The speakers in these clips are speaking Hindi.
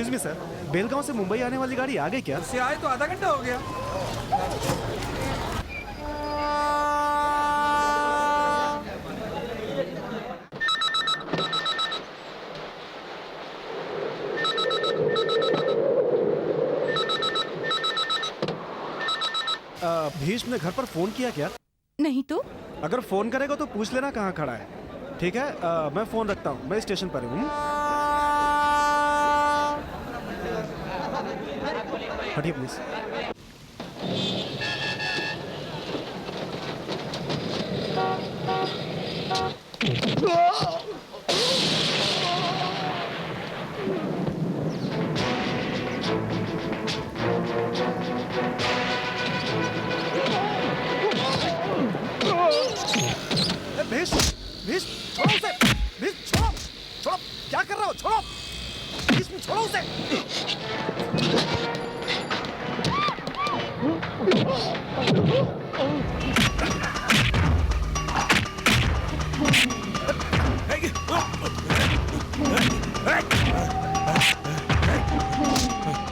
एक्सक्यूज मी सर, बेलगांव से मुंबई आने वाली गाड़ी आ गई क्या? से आए तो आधा घंटा हो गया। भीष्म ने घर पर फोन किया क्या? नहीं तो अगर फोन करेगा तो पूछ लेना कहाँ खड़ा है। ठीक है, मैं फोन रखता हूँ, मैं स्टेशन पर हूँ। हटिए प्लीज। भीष्म, भीष्म, छोड़ो उसे! भीष्म, छोड़ो! छोड़ो! क्या कर रहे हो? छोड़ो! भीष्म, छोड़ो उसे!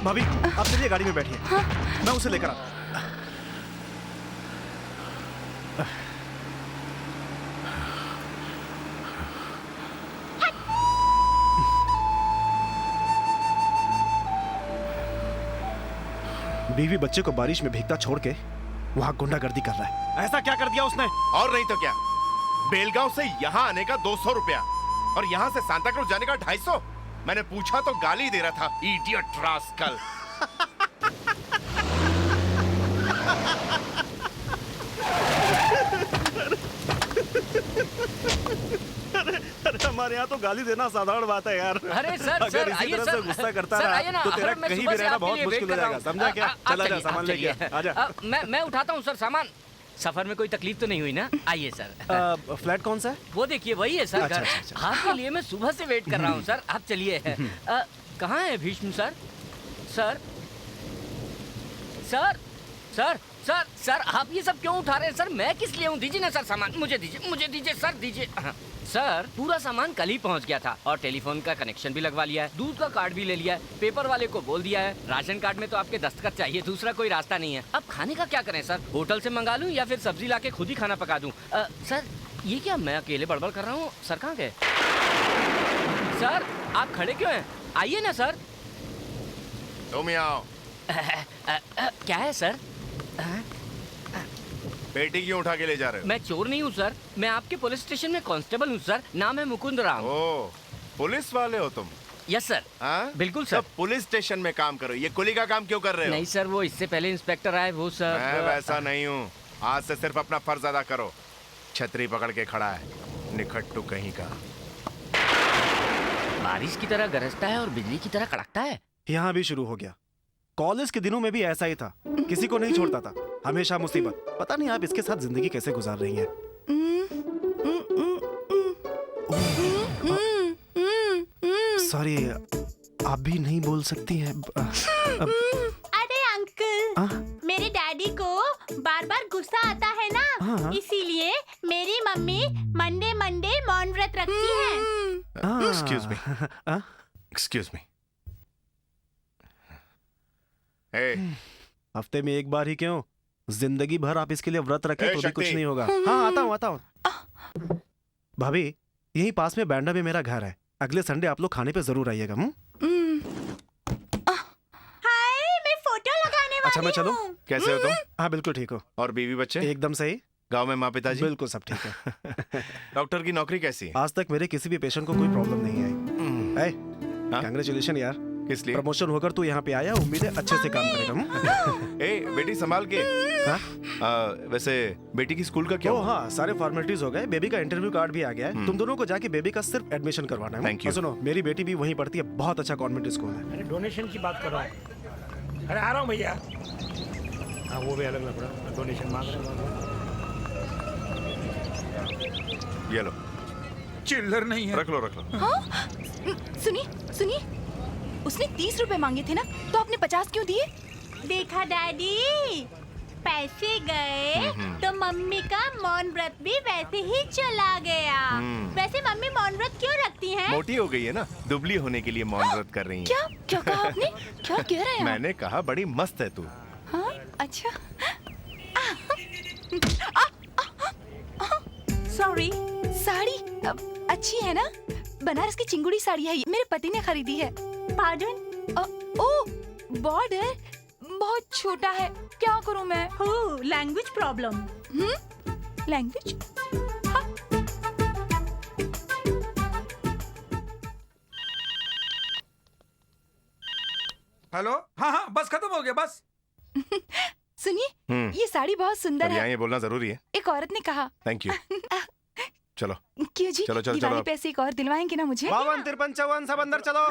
भाभी, आप चलिए गाड़ी में बैठिए। हाँ? मैं उसे लेकर आता हूँ। बीवी बच्चे को बारिश में भीगता छोड़ के वहां गुंडागर्दी कर रहा है। ऐसा क्या कर दिया उसने? और नहीं तो क्या, बेलगांव से यहाँ आने का 200 रुपया और यहाँ से सांता क्रूज जाने का 250। मैंने पूछा तो गाली दे रहा था, इडियट रास्कल। अरे हमारे यहाँ तो गाली देना साधारण बात है यार। अरे सर, अगर इसी तरह से गुस्सा करता रहा तो तेरा कहीं भी रहना बहुत मुश्किल हो जाएगा, समझा क्या? चला जा, सामान लेके आजा। मैं उठाता हूँ सर सामान। सफर में कोई तकलीफ तो नहीं हुई ना? आइए सर। फ्लैट कौन सा है? वो देखिए वही है सर। अच्छा, अच्छा। आपके लिए मैं सुबह से वेट कर रहा हूँ सर। आप चलिए। कहाँ है Bhishma sir? Sir sir sir sir sir आप ये सब क्यों उठा रहे हैं सर? मैं किस लिए हूँ? दीजिए ना सर सामान, मुझे दीजिए सर, दीजिए। सर पूरा सामान कल ही पहुंच गया था और टेलीफोन का कनेक्शन भी लगवा लिया है, दूध का कार्ड भी ले लिया है, पेपर वाले को बोल दिया है, राशन कार्ड में तो आपके दस्तखत चाहिए, दूसरा कोई रास्ता नहीं है। अब खाने का क्या करें सर? होटल से मंगा लूं या फिर सब्जी लाके खुद ही खाना पका दूं? सर ये क्या मैं अकेले बड़बड़ कर रहा हूँ? सर कहाँ गए? सर आप खड़े क्यों हैं? आइए ना सर। तुम आओ। क्या है सर? बेटी क्यों उठा के ले जा रहे हो? मैं चोर नहीं हूँ सर, मैं आपके पुलिस स्टेशन में कांस्टेबल हूँ सर। नाम है मुकुंद राम। ओ, पुलिस वाले हो तुम? Yes sir. हाँ? बिल्कुल सर। तो पुलिस स्टेशन में काम करो, ये कुली का काम क्यों कर रहे हो? नहीं सर, वो इससे पहले इंस्पेक्टर आए वो सर। मैं वैसा नहीं हूँ, आज से सिर्फ अपना फर्ज अदा करो। छतरी पकड़ के खड़ा है, निखट्टू कहीं का। बारिश की तरह गरजता है और बिजली की तरह कड़कता है। यहाँ भी शुरू हो गया। कॉलेज के दिनों में भी ऐसा ही था, किसी को नहीं छोड़ता था, हमेशा मुसीबत। पता नहीं आप इसके साथ जिंदगी कैसे गुजार रही हैं। सॉरी, आप भी नहीं बोल सकती हैं। अरे अंकल, मेरे डैडी को बार बार गुस्सा आता है ना, इसीलिए मेरी मम्मी मंडे मंडे मौन व्रत रखती है। Excuse me. हफ्ते में एक बार ही क्यों, जिंदगी भर आप इसके लिए व्रत रखें तो भी कुछ नहीं होगा। हाँ आता हूँ। भाभी यही पास में बैंडा में मेरा घर है, अगले संडे आप लोग खाने पे जरूर आइएगा। हाय, मैं फोटो लगाने वाली हूँ। अच्छा मैं चलूं? कैसे हो तुम? हाँ बिल्कुल ठीक हो। और बीवी बच्चे? एकदम सही। गांव में माँ पिताजी? बिल्कुल सब ठीक है। डॉक्टर की नौकरी कैसी है? आज तक मेरे किसी भी पेशेंट को कोई प्रॉब्लम नहीं आई। कांग्रेचुलेशन यार, किस लिए? प्रमोशन होकर तू यहाँ पे आया, उम्मीद है अच्छे से काम करेगा। ए बेटी संभाल के। वैसे बेटी की स्कूल का क्या हुआ? हाँ सारे फॉर्मेलिटीज हो गए, बेबी का इंटरव्यू कार्ड भी आ गया है। तुम दोनों को जाके बेबी का सिर्फ एडमिशन करवाना है। Thank you. सुनो, मेरी बेटी भी वहीं पढ़ती है, बहुत अच्छा कॉन्वेंट स्कूल है। अरे डोनेशन की बात कर रहा हूँ। अरे आ रहा हूँ भैया। हाँ वो भी अलग लग रहा, डोनेशन मांग रहे हैं। ये लो। चिल्लर नहीं है। रख लो। हाँ? सुनिए, उसने 30 रुपए मांगे थे ना, तो आपने 50 क्यों दिए? देखा डैडी, पैसे गए तो मम्मी का मौन व्रत भी वैसे ही चला गया। वैसे मम्मी मौन व्रत क्यों रखती हैं? मोटी हो गई है ना, दुबली होने के लिए मौन व्रत कर रही है। क्या क्या कहा आपने? क्या कह रहे हैं आप? मैंने कहा बड़ी मस्त है तू। हाँ अच्छा। सॉरी। साड़ी अच्छी है ना? बनारस की चिंगुड़ी साड़ी है ये, मेरे पति ने खरीदी है। पार्डन? ओ बॉर्डर बहुत छोटा है, क्या करूं मैं? Language problem. लैंग्वेज? हेलो। हाँ हाँ बस खत्म हो गया बस। सुनिए, ये साड़ी बहुत सुंदर अब यहाँ है। ये बोलना जरूरी है। एक औरत ने कहा। Thank you. चलो क्यों जी? चलो, चलो, दिवाली चलो। पे ऐसे एक और दिलवाएंगे ना मुझे? 52, 53, 54 सब अंदर चलो।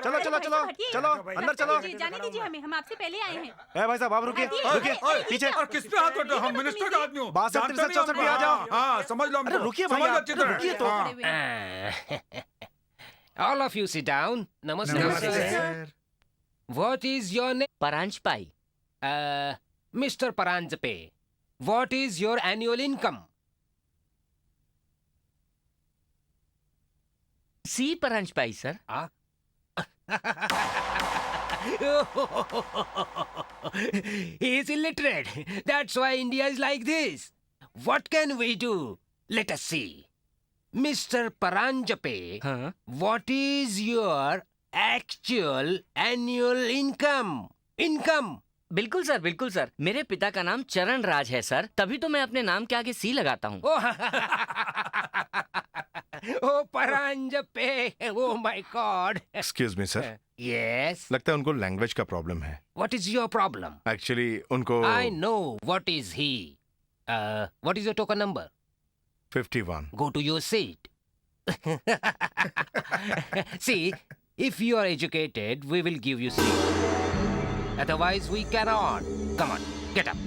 चलो चलो चलो चलो अंदर चलो। जाने दीजिए हमें, हम आपसे पहले आए हैं। ए भाई साहब आप रुकिए रुकिए पीछे। और किस पे हाथ उठो? हम मिनिस्टर का आदमी हूँ। 62, 63, 64 पे आ जाओ। हाँ समझ लो। अरे रुकिए भैया, अरे रुकिए तो। All of you sit down. Namaste. नमस्ते sir. What is your name? Paranjape. Mr. Paranjape. What is your annual income? C Paranjape sir. He is illiterate. That's why India is like this. What can we do? Let us see. Mr. Paranjape, हाँ? what is your actual annual income? Income. बिल्कुल सर, मेरे पिता का नाम चरण राज है सर, तभी तो मैं अपने नाम के आगे सी लगाता हूँ। Oh, Paranjape. Oh my God. Excuse me sir, Yes. लगता है उनको लैंग्वेज का प्रॉब्लम है। What is your problem? Actually उनको I know what is he. What is your token number? 51। Go to your seat. See, if you are educated, we will give you seat. Otherwise, we cannot. Come on, get up.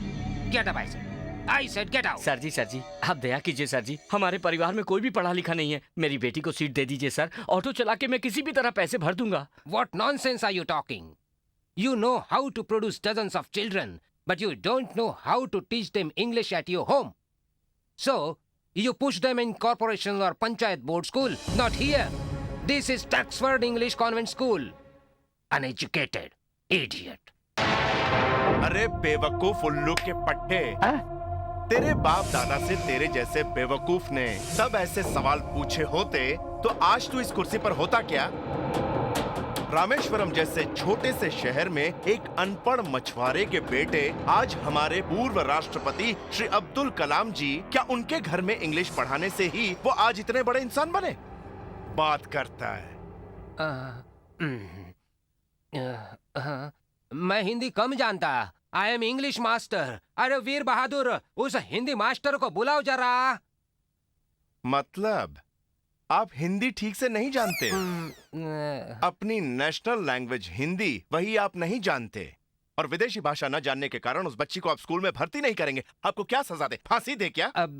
Get up, I said. I said get out. Sir ji, आप दया कीजिए सर जी, हमारे परिवार में कोई भी पढ़ा लिखा नहीं है। मेरी बेटी को सीट दे दीजिए सर, ऑटो चला के मैं किसी भी तरह पैसे भर दूंगा। What nonsense are you talking? You know how to produce dozens of children, but you don't know how to teach them English at your home. So, you push them in corporation or panchayat board school, not here. This is Taxford English Convent School. Uneducated. Idiot. अरे बेवकूफ उल्लू के पट्टे, तेरे बाप दादा से तेरे जैसे बेवकूफ ने तब ऐसे सवाल पूछे होते तो आज तू इस कुर्सी पर होता क्या? रामेश्वरम जैसे छोटे से शहर में एक अनपढ़ मछुआरे के बेटे आज हमारे पूर्व राष्ट्रपति श्री अब्दुल कलाम जी, क्या उनके घर में इंग्लिश पढ़ाने से ही वो आज इतने बड़े इंसान बने? बात करता है। मैं हिंदी कम जानता। I am English master. अरे वीर बहादुर, उस हिंदी मास्टर को बुलाओ जरा। मतलब आप हिंदी ठीक से नहीं जानते? अपनी नेशनल लैंग्वेज हिंदी वही आप नहीं जानते, और विदेशी भाषा न जानने के कारण उस बच्ची को आप स्कूल में भर्ती नहीं करेंगे। आपको क्या सजा दे? फांसी दे क्या? अब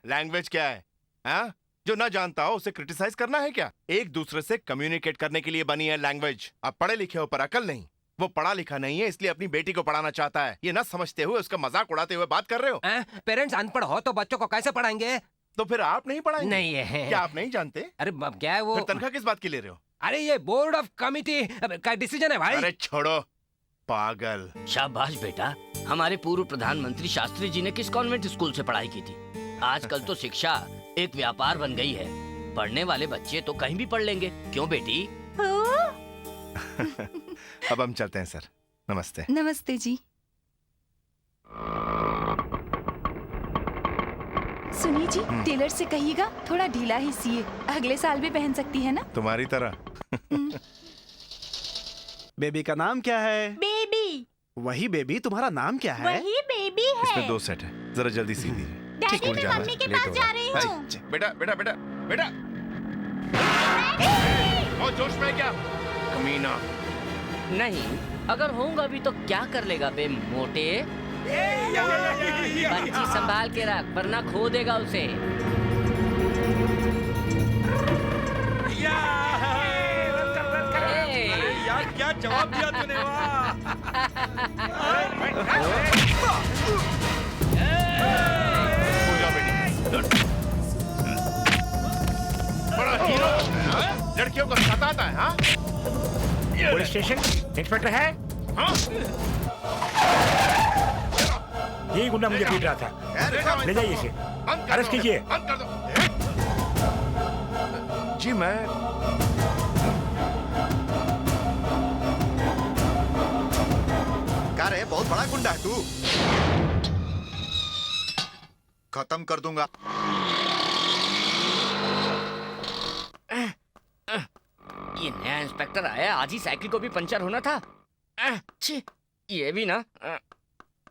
लैंग्वेज क्या है? हाँ? जो ना जानता हो उसे क्रिटिसाइज करना है क्या? एक दूसरे से कम्युनिकेट करने के लिए बनी है लैंग्वेज। आप पढ़े लिखे हो पर अकल नहीं। वो पढ़ा लिखा नहीं है इसलिए अपनी बेटी को पढ़ाना चाहता है, ये ना समझते हुए उसका मजाक उड़ाते हुए बात कर रहे हो। पेरेंट्स अनपढ़ हो तो बच्चों को कैसे पढ़ाएंगे? तो फिर आप नहीं पढ़ाएंगे? नहीं है। क्या आप नहीं जानते? अरे अब क्या है वो? फिर तनख्वाह किस बात की ले रहे हो? अरे ये बोर्ड ऑफ कमिटी का डिसीजन है भाई। अरे छोड़ो पागल। शाबाश बेटा, हमारे पूर्व प्रधानमंत्री शास्त्री जी ने किस कॉन्वेंट स्कूल से पढ़ाई की थी? आजकल तो शिक्षा एक व्यापार बन गई है, पढ़ने वाले बच्चे तो कहीं भी पढ़ लेंगे, क्यों बेटी? अब हम चलते हैं सर, नमस्ते। नमस्ते जी। सुनिए जी, टेलर से कहिएगा थोड़ा ढीला ही सिए, अगले साल भी पहन सकती है ना? तुम्हारी तरह। बेबी का नाम क्या है? बेबी। वही बेबी, तुम्हारा नाम क्या है? वही बेबी है। इसमें 2 सेट है, जरा जल्दी सी दीजिए। डैडी स्कूल मैं जाना है, मम्मी के लेट पास हो जा रहा रही है। हूँ। बेटा बेटा बेटा बेटा, और जोश में क्या? कमीना। नहीं, अगर होऊंगा भी तो क्या कर लेगा बे मोटे? बच्ची संभाल के रख वरना खो देगा उसे। यार क्या जवाब दिया तूने? स्कूल जाओ बेटी। समझता है हाँ? लड़कियों को सताता है हाँ? पुलिस स्टेशन इंस्पेक्टर है? हाँ? यही गुंडा मुझे पीट रहा था। ले जाइए इसे, बंद कर अरेस्ट दो, कीजिए। बंद कर दो। जी मैं क्या रे, बहुत बड़ा गुंडा है तू। खत्म कर दूंगा। ये नया इंस्पेक्टर आया, आज ही साइकिल को भी पंचर होना था। छी, ये भी ना।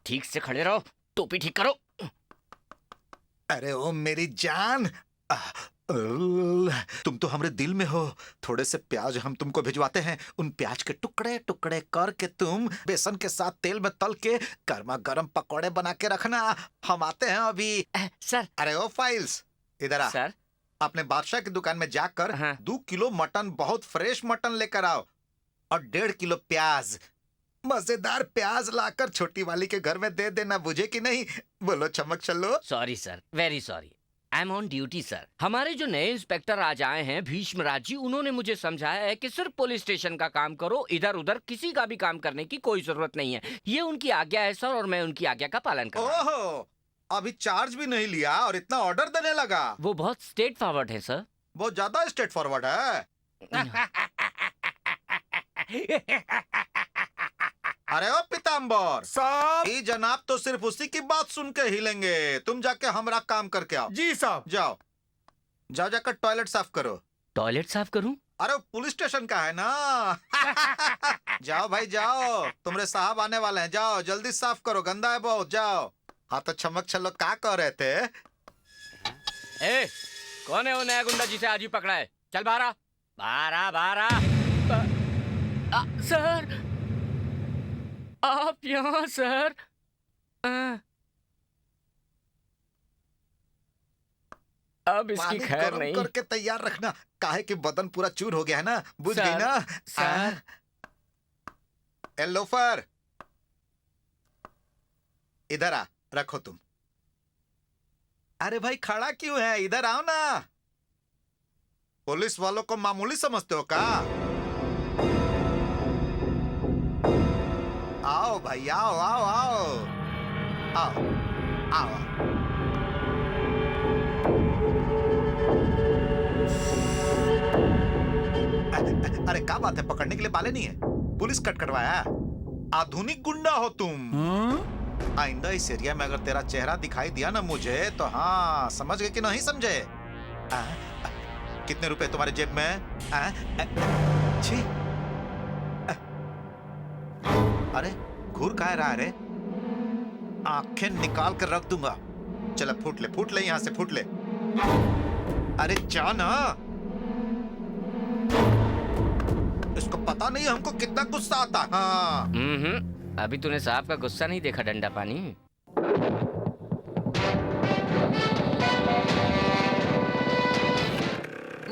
ठीक से खड़े रहो, टोपी ठीक करो। अरे ओ मेरी जान, तुम तो हमारे दिल में हो। थोड़े से प्याज हम तुमको भिजवाते हैं, उन प्याज के टुकड़े टुकड़े करके तुम बेसन के साथ तेल में तल के गर्मा गर्म पकौड़े बना के रखना। हम आते हैं अभी। सर। अरे ओ फाइल्स, इधर आ। सर। अपने बादशाह की दुकान में जाकर हाँ। 2 किलो मटन, बहुत फ्रेश मटन लेकर आओ, और 1.5 किलो प्याज, मजेदार प्याज लाकर छोटी वाली के घर में दे देना। बुझे कि नहीं? बोलो चमक चलो। Sorry sir, very sorry, I am on duty sir. हमारे जो नए इंस्पेक्टर आज आए हैं, भीष्मराज जी, उन्होंने मुझे समझाया है कि सिर्फ पुलिस स्टेशन का काम करो, इधर उधर किसी का भी काम करने की कोई जरूरत नहीं है। ये उनकी आज्ञा है सर, और मैं उनकी आज्ञा का पालन कर रहा हूं। ओहो, अभी चार्ज भी नहीं लिया और इतना ऑर्डर देने लगा। वो बहुत स्ट्रेट फॉरवर्ड है सर। बहुत ज्यादा स्ट्रेट फॉरवर्ड है। अरे ओ पीताम्बर साहब। ये जनाब तो सिर्फ उसी की बात सुन के हिलेंगे। तुम जाके हमारा काम करके आओ। जी साहब। जाओ जाओ, जाकर टॉयलेट साफ करो। टॉयलेट साफ करूं? अरे पुलिस स्टेशन का है ना। जाओ भाई जाओ, तुम्हारे साहब आने वाले हैं। जाओ जल्दी साफ करो, गंदा है बहुत। जाओ। हाँ तो चमक छल्लो क्या कह रहे थे? ए, कौन है वो नया गुंडा जिसे आज ही पकड़ा है? चल बाहर आ, बाहर आ, बाहर आ। सर, आप यहाँ सर? अब इसकी पानी खैर गरम नहीं। करके तैयार रखना, काहे कि बदन पूरा चूर हो गया है ना। बुझ गई ना? सर। ए लोफर, इधर आ, रखो तुम। अरे भाई खड़ा क्यों है? इधर आओ ना। पुलिस वालों को मामूली समझते हो का? आओ भाई, आओ आओ आओ आओ आओ। अरे क्या बात है, पकड़ने के लिए बाले नहीं है? पुलिस कट कटवाया? आधुनिक गुंडा हो तुम। आइंदा इस एरिया में अगर तेरा चेहरा दिखाई दिया ना मुझे, तो हाँ, समझ गए कि नहीं समझे? कितने रुपए तुम्हारे जेब में? छी, अरे घूर कहाँ रहा है रे? आंखें निकाल कर रख दूंगा। चलो फूट ले यहाँ से, फूट ले। अरे जा ना। इसको पता नहीं हमको कितना गुस्सा आता। हाँ। अभी तूने साहब का गुस्सा नहीं देखा, डंडा पानी।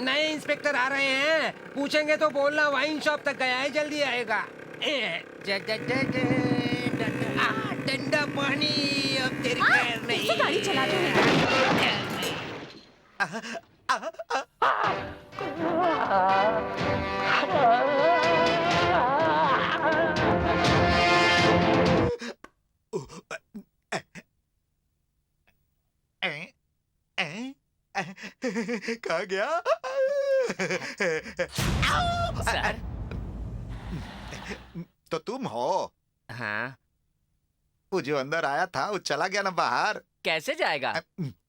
नए इंस्पेक्टर आ रहे हैं, पूछेंगे तो बोलना वाइन शॉप तक गया है, जल्दी आएगा। डंडा पानी, अब तेरी खैर नहीं। गाड़ी चला कहाँ गया? सर। तो तुम हो? हाँ। वो जो अंदर आया था वो चला गया ना बाहर? कैसे जाएगा?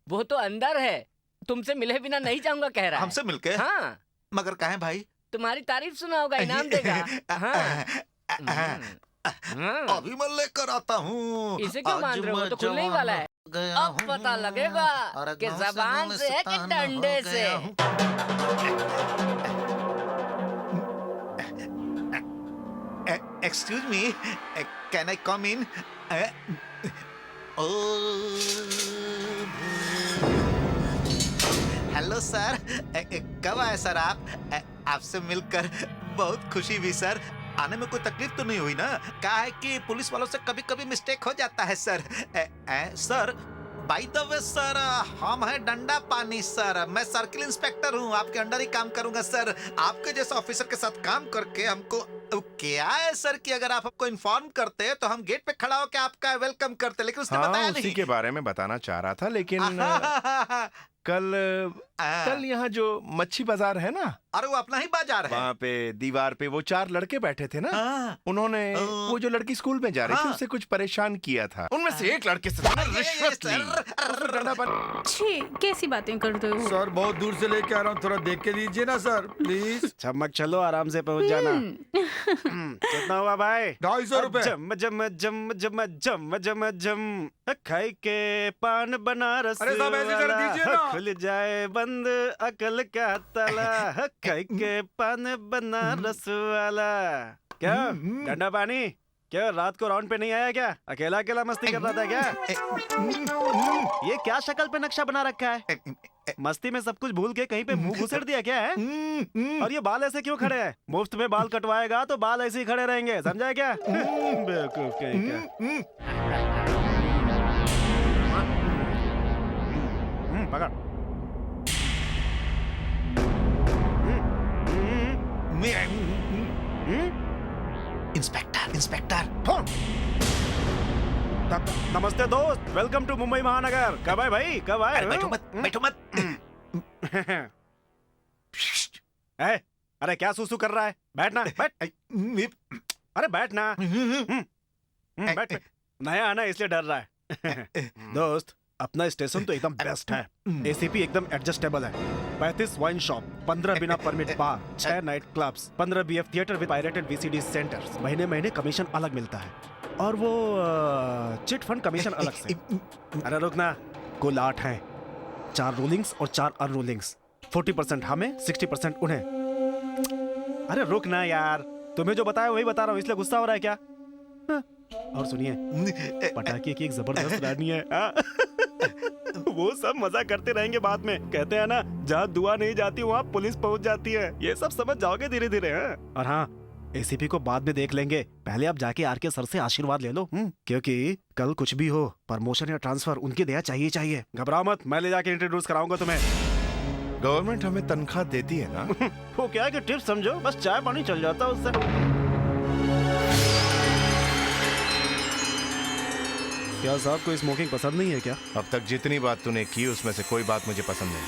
वो तो अंदर है, तुमसे मिले बिना नहीं जाऊंगा कह रहा है। हमसे मिलके? हाँ। मगर कहें भाई? तुम्हारी तारीफ सुना होगा, इनाम देगा। हाँ। अभी मैं लेकर आता हूँ। इसे क्यों मान रहे हो? तो खुलने ही वाला है। अब पता लगेगा कि जबान से है कि डंडे से। Excuse me, can I come in? Hello sir, कब आए सर आप? आपसे मिलकर बहुत खुशी हुई सर। आने में कोई तकलीफ तो नहीं हुई ना? क्या है कि पुलिस वालों से कभी कभी मिस्टेक हो जाता है sir. Sir by the way sir, हम हैं डंडा पानी सर। मैं सर्किल इंस्पेक्टर हूँ, आपके अंडर ही काम करूंगा सर। आपके जैसे ऑफिसर के साथ काम करके हमको क्या है सर कि अगर आप हमको इन्फॉर्म करते तो हम गेट पे खड़ा होकर आपका वेलकम करते, लेकिन उसने बताया उसी नहीं। के बारे में बताना चाह रहा था, लेकिन कल यहाँ जो मच्छी बाजार है ना, अरे वो अपना ही बाजार है। वहाँ पे दीवार पे वो 4 लड़के बैठे थे ना, उन्होंने वो जो लड़की स्कूल में जा रही थी उससे कुछ परेशान किया था। उनमें से एक लड़के से रिश्वत ली। उसने डंडा पर- छी, कैसी बातें करते हो? सर बहुत दूर से लेके आ रहा हूँ, थोड़ा देख के दीजिए ना सर प्लीज। चमक चलो, आराम से पहुंच जाना। कितना हुआ भाई? 250 रुपए। जम जम जम जम जम जम जम खाई के पान बनारस अरे साहब, ऐसे कर दीजिए ना। खुल जाए बंद अकल का ताला, खाई के पान बनारस वाला। क्या डंडा पानी? क्या रात को राउंड पे नहीं आया क्या? अकेला अकेला मस्ती कर रहा था क्या? ये क्या शक्ल पे नक्शा बना रखा है? मस्ती में सब कुछ भूल के कहीं पे मुंह घुसेड़ दिया क्या है? और ये बाल ऐसे क्यों खड़े हैं? मुफ्त में बाल कटवाएगा तो बाल ऐसे ही खड़े रहेंगे, समझा क्या? बेवकूफ कहीं का। पकड़। इंस्पेक्टर इंस्पेक्टर नमस्ते दोस्त, वेलकम टू मुंबई महानगर। कब आए भाई, कब आए? बैठो मत, बैठो मत। अरे क्या सूसू कर रहा है? बैठना, बैठ। अरे बैठना। बैठ। नया आना इसलिए डर रहा है। दोस्त, अपना स्टेशन तो एकदम बेस्ट है। एसीपी एकदम एडजस्टेबल है। 35 वाइन शॉप, 15 बिना permit bar, 6 night clubs, 15 BF theatre with pirated VCD centres. महीने महीने कमीशन अलग मिलता है, और वो चिट फंड कमीशन अलग से। अरे रुकना, कुल 8 हैं, 4 रूलिंग्स और 4 अनरूलिंग्स। 40% हमें, 60% उन्हें। अरे रुक ना यार, तुम्हें जो बताया वही बता रहा हूँ, इसलिए गुस्सा हो रहा है क्या? और सुनिए, पटाखे की एक जबरदस्त रानी है। वो सब मजा करते रहेंगे बाद में। कहते हैं ना, जहाँ दुआ नहीं जाती वहाँ पुलिस पहुँच जाती है। ये सब समझ जाओगे धीरे धीरे। और हाँ, एसीपी को बाद में देख लेंगे, पहले आप जाके आर के सर से आशीर्वाद ले लो। क्योंकि कल कुछ भी हो, प्रमोशन या ट्रांसफर, उनकी दया चाहिए। घबराओ मत, मैं ले जाके इंट्रोड्यूस कराऊंगा तुम्हें। गवर्नमेंट हमें तनख्वाह देती है ना। वो क्या है कि टिप्स समझो, बस चाय पानी चल जाता है उससे। क्या साहब को स्मोकिंग पसंद नहीं है क्या? अब तक जितनी बात तूने की उसमें से कोई बात मुझे पसंद नहीं।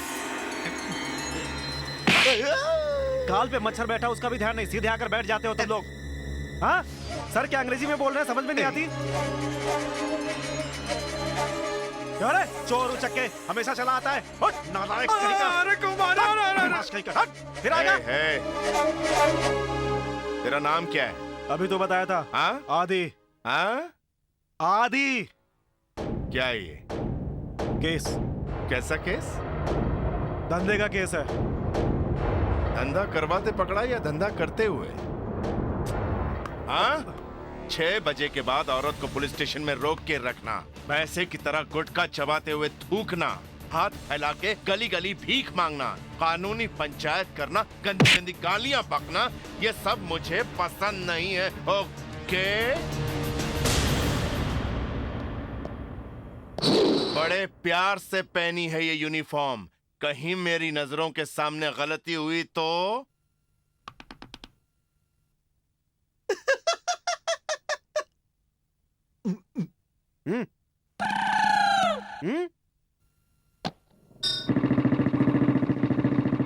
काल पे मच्छर बैठा, उसका भी ध्यान नहीं, सीधे आकर बैठ जाते हो तुम लोग। हाँ सर, क्या अंग्रेजी में बोल रहे हैं, समझ में नहीं आती? अरे चोर उचक्के हमेशा चला आता है। हट, नालायक कहीं का। अरे कुमार, बदमाश कहीं का। हट, फिर आएगा। तेरा नाम क्या है? अभी तो बताया था। हाँ? आदि। हाँ? आदि। क्या है ये? केस। कैसा केस? धंधे का केस है। धंधा करवाते पकड़ा या धंधा करते हुए? हाँ? 6 बजे के बाद औरत को पुलिस स्टेशन में रोक के रखना, पैसे की तरह गुटखा चबाते हुए थूकना, हाथ फैला के गली गली भीख मांगना, कानूनी पंचायत करना, गंदी गंदी गालियां बकना, ये सब मुझे पसंद नहीं है। ओके? बड़े प्यार से पहनी है ये यूनिफॉर्म, कहीं मेरी नजरों के सामने गलती हुई तो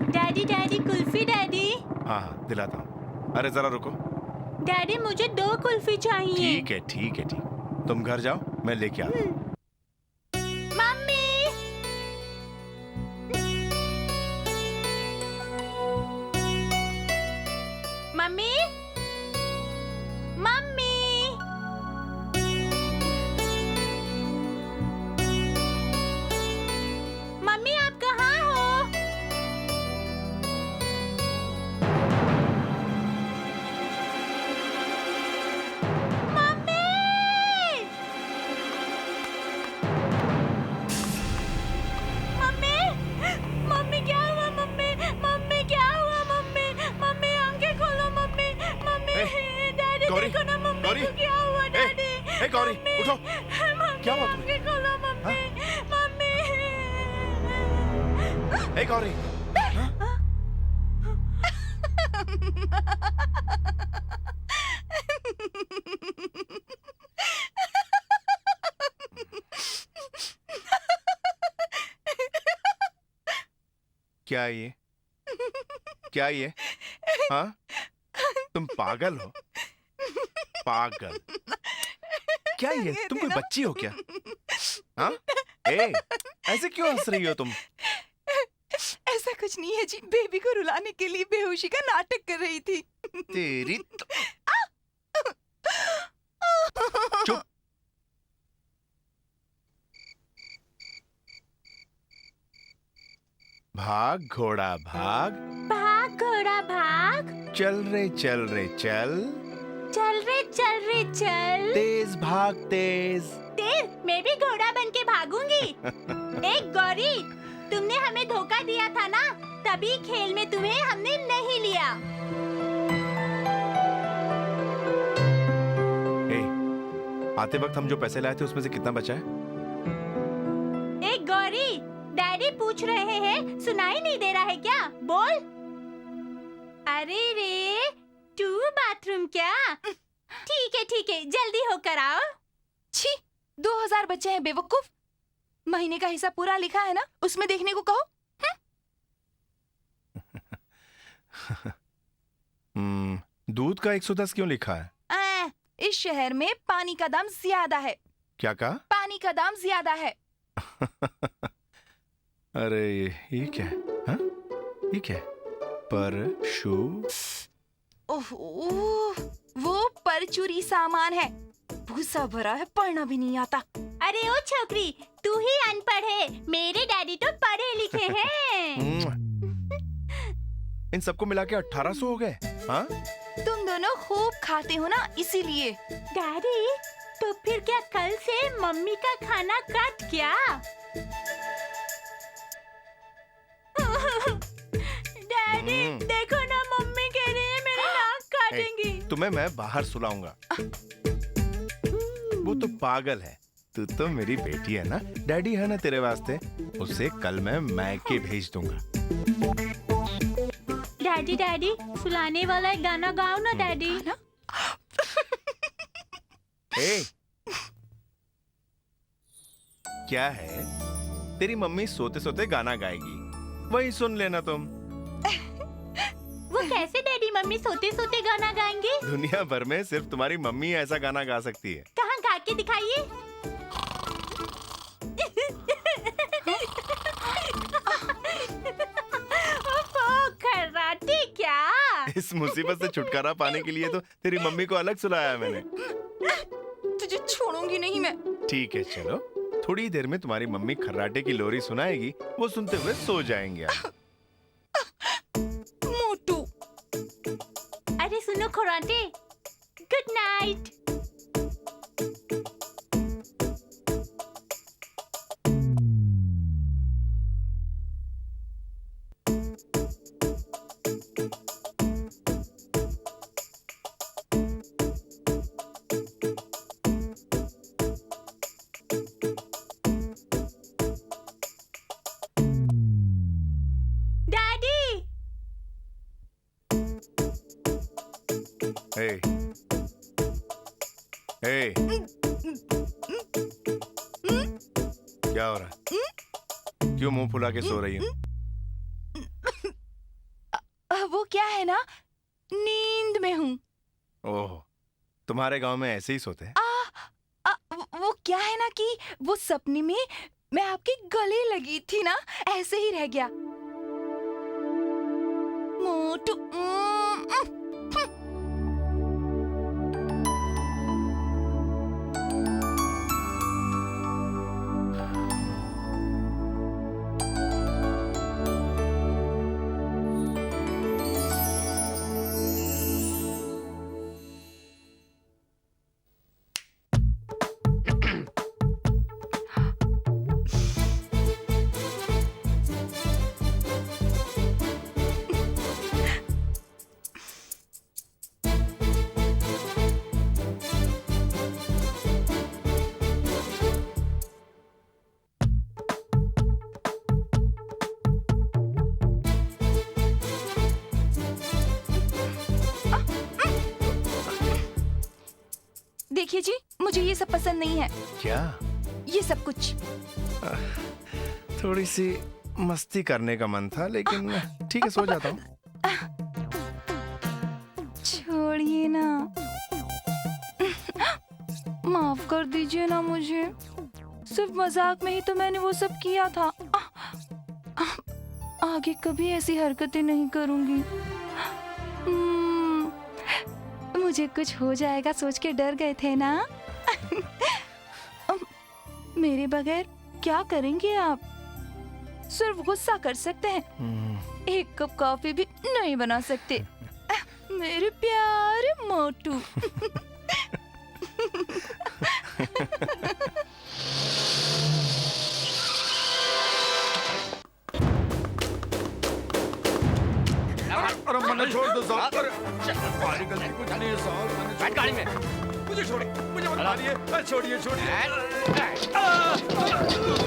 डैडी डैडी कुल्फी डैडी। हाँ हाँ दिलाता हूँ। अरे जरा रुको। डैडी मुझे 2 कुल्फी चाहिए। ठीक है ठीक है ठीक, तुम घर जाओ, मैं लेके आता हूँ। मम्मी मम्मी मम्मी मम्मी आप कहाँ हो? मम्मी मम्मी मम्मी क्या हुआ? मम्मी मम्मी क्या हुआ? मम्मी मम्मी आंखें खोलो। मम्मी मम्मी डैडी गौरी, देखो ना, मम्मी गौरी, को क्या हुआ? डैडी ए, गौरी, मम्मी, उठो। मम्मी क्या हुआ तुम्हें? आंखें खोलो। मम्मी मम्मी ए गौरी, क्या ये? क्या ये? हाँ? तुम पागल हो? पागल? क्या ये? तुम कोई बच्ची हो क्या? हाँ? ए, ऐसे क्यों हंस रही हो तुम? ऐसा कुछ नहीं है जी, बेबी को रुलाने के लिए बेहोशी का नाटक कर रही थी। तेरी चुप। भाग घोड़ा भाग, भाग घोड़ा भाग, चल रे चल रे चल, चल रे चल रे चल। तेज भाग तेज। तेज, मैं भी घोड़ा बन के भागूंगी। एक गौरी, तुमने हमें धोखा दिया था ना, तभी खेल में तुम्हें हमने नहीं लिया। ए, आते वक्त हम जो पैसे लाए थे उसमें से कितना बचा है? एक गौरी, डैडी पूछ रहे हैं, सुनाई नहीं दे रहा है क्या? बोल। अरे रे, तू बाथरूम क्या? ठीक है, जल्दी होकर आओ। छी, 2000 बच्चे हैं बेवकूफ। महीने का हिसाब पूरा लिखा है ना, उसमें देखने को कहो। दूध का 110 क्यों लिखा है? इस शहर में पानी का दाम ज्यादा है। क्या कहा? पानी का दाम ज्यादा है। अरे ये क्या है? हाँ? ये क्या है? परशु? ओह, वो परचूरी सामान है। भूसा भरा है, पढ़ना भी नहीं आता। अरे ओ छोकरी, तू ही अनपढ़ है, मेरे डैडी तो पढ़े लिखे हैं। इन सबको मिला के 1800 हो गए। हाँ? तुम दोनों खूब खाते हो ना, इसीलिए। डैडी, तो फिर क्या कल से मम्मी का खाना कट क्या? डैडी, देखो ना, मम्मी कह रही है मेरी नाक काटेंगी। तुम्हें मैं बाहर सुलाऊंगा। वो तो पागल है। तू तो मेरी बेटी है ना, डैडी है ना तेरे वास्ते। उसे कल मैं मैके भेज दूंगा। डैडी, सुलाने वाला एक गाना गाओ ना डैडी। ए, क्या है? तेरी मम्मी सोते सोते गाना गाएगी, वही सुन लेना तुम। वो कैसे डैडी मम्मी सोते सोते गाना गाएंगे? दुनिया भर में सिर्फ तुम्हारी मम्मी ऐसा गाना गा सकती है। कहाँ गा के दिखाइए। खर्राटे क्या? इस मुसीबत से छुटकारा पाने के लिए तो तेरी मम्मी को अलग सुलाया है मैंने। तुझे छोड़ूंगी नहीं मैं। ठीक है, चलो थोड़ी देर में तुम्हारी मम्मी खर्राटे की लोरी सुनाएगी, वो सुनते हुए सो जाएंगे आप। मोटू। अरे सुनो खर्राटे, गुड नाइट। Hey. Hey. क्या हो रहा है? क्यों मुंह फुला के सो रही हो? वो क्या है ना, नींद में हूँ। ओह, तुम्हारे गांव में ऐसे ही सोते हैं? वो क्या है ना कि वो सपने में मैं आपके गले लगी थी ना, ऐसे ही रह गया। मोटू। देखिए जी, मुझे ये सब पसंद नहीं है, क्या? ये सब कुछ। थोड़ी सी मस्ती करने का मन था, लेकिन ठीक है, सो जाता हूँ। छोड़िए ना, माफ कर दीजिए ना मुझे, सिर्फ मजाक में ही तो मैंने वो सब किया था। आगे कभी ऐसी हरकतें नहीं करूंगी। मुझे कुछ हो जाएगा सोच के डर गए थे ना। मेरे बगैर क्या करेंगे आप? सिर्फ गुस्सा कर सकते हैं, एक कप कॉफी भी नहीं बना सकते। मेरे प्यारे मोटू। अरे मैंने छोड़ दो साहब। अरे हमारी गलती कुछ नहीं है साहब, मैंने बैठ गाड़ी में। मुझे छोड़िए, मुझे मत मारिए। अरे छोड़िए छोड़िए।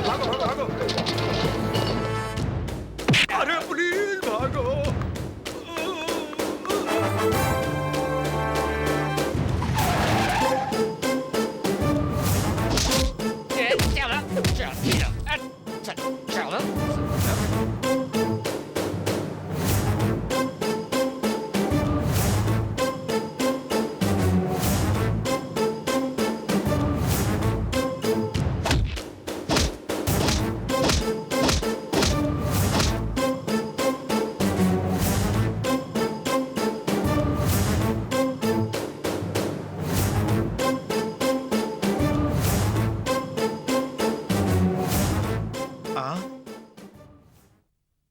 भागो भागो भागो। अरे प्लीज भागो।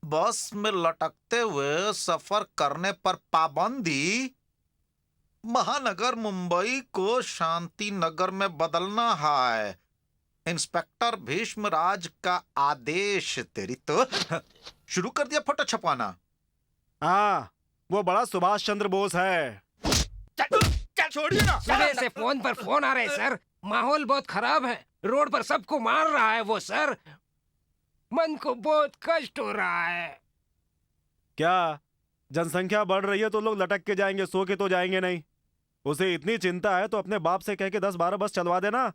बस में लटकते हुए सफर करने पर पाबंदी। महानगर मुंबई को शांति नगर में बदलना है। इंस्पेक्टर भीष्मराज का आदेश। तेरी तो शुरू कर दिया फोटो छपवाना। हाँ, वो बड़ा सुभाष चंद्र बोस है। छोड़िए ना। सुबह से फोन पर फोन आ रहे हैं सर, माहौल बहुत खराब है, रोड पर सबको मार रहा है वो सर, मन को बहुत कष्ट हो रहा है। क्या जनसंख्या बढ़ रही है तो लोग लटक के जाएंगे, सो के तो जाएंगे नहीं। उसे इतनी चिंता है तो अपने बाप से कह के 10-12 बस चलवा देना।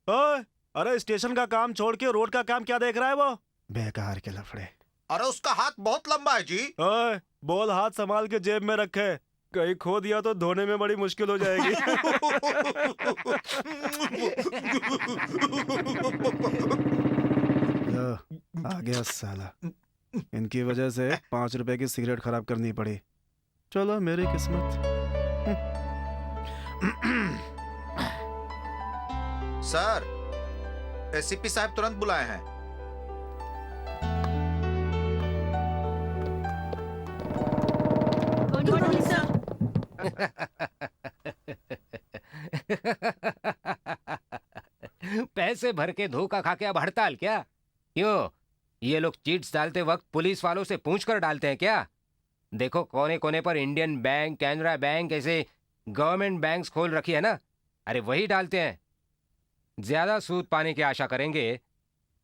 ओए, अरे स्टेशन का काम छोड़ के रोड का काम क्या देख रहा है वो? बेकार के लफड़े। अरे उसका हाथ बहुत लंबा है जी। ओए, बोल हाथ संभाल के जेब में रखे, कहीं खो दिया तो धोने में बड़ी मुश्किल हो जाएगी। आ गया साला, इनकी वजह से 5 रुपए की सिगरेट खराब करनी पड़ी। चलो मेरी किस्मत। सर, एसीपी साहब तुरंत बुलाए हैं। पैसे भर के धोखा खा के अब हड़ताल क्या? क्यों, ये लोग चीट्स डालते वक्त पुलिस वालों से पूछ कर डालते हैं क्या? देखो कोने कोने पर इंडियन बैंक, कैनरा बैंक, ऐसे गवर्नमेंट बैंक्स खोल रखी है ना, अरे वही डालते हैं। ज्यादा सूद पाने की आशा करेंगे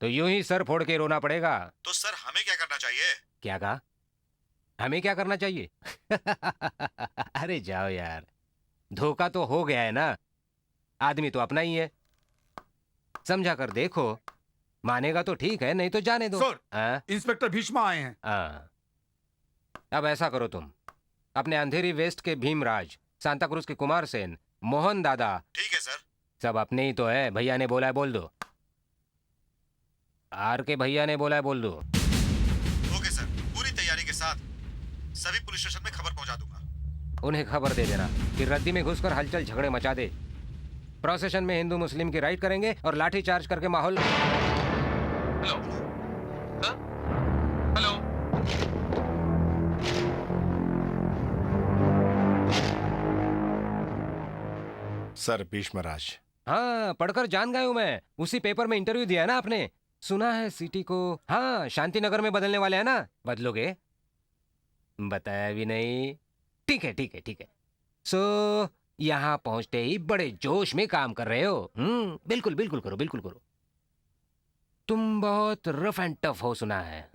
तो यूं ही सर फोड़ के रोना पड़ेगा। तो सर हमें क्या करना चाहिए? क्या कहा? हमें क्या करना चाहिए? अरे जाओ यार, धोखा तो हो गया है ना, आदमी तो अपना ही है, समझा कर देखो, मानेगा तो ठीक है, नहीं तो जाने दो। सर, इंस्पेक्टर भीष्मा आए हैं। अब ऐसा करो, तुम अपने अंधेरी वेस्ट के भीमराज, सांता क्रूज के कुमार सेन, मोहन दादा, ठीक है सर। सब अपने ही तो है। भैया ने बोला है बोल दो, आर के भैया ने बोला है बोल दो। ओके सर, पूरी तैयारी के साथ सभी पुलिस स्टेशन में खबर पहुंचा दूंगा। उन्हें खबर दे देना कि रद्दी में घुसकर हलचल झगड़े मचा दे। प्रोसेशन में हिंदू मुस्लिम की राइट करेंगे और लाठी चार्ज करके माहौल। Hello hello. सर भीष्मराज। हाँ, पढ़कर जान गया हूँ मैं, उसी पेपर में इंटरव्यू दिया है ना आपने। सुना है सिटी को, हाँ, शांति नगर में बदलने वाले हैं ना, बदलोगे? बताया भी नहीं। ठीक है ठीक है ठीक है। सो यहाँ पहुंचते ही बड़े जोश में काम कर रहे हो। बिल्कुल बिल्कुल करो, बिल्कुल करो। तुम बहुत रफ एंड टफ हो, सुना है।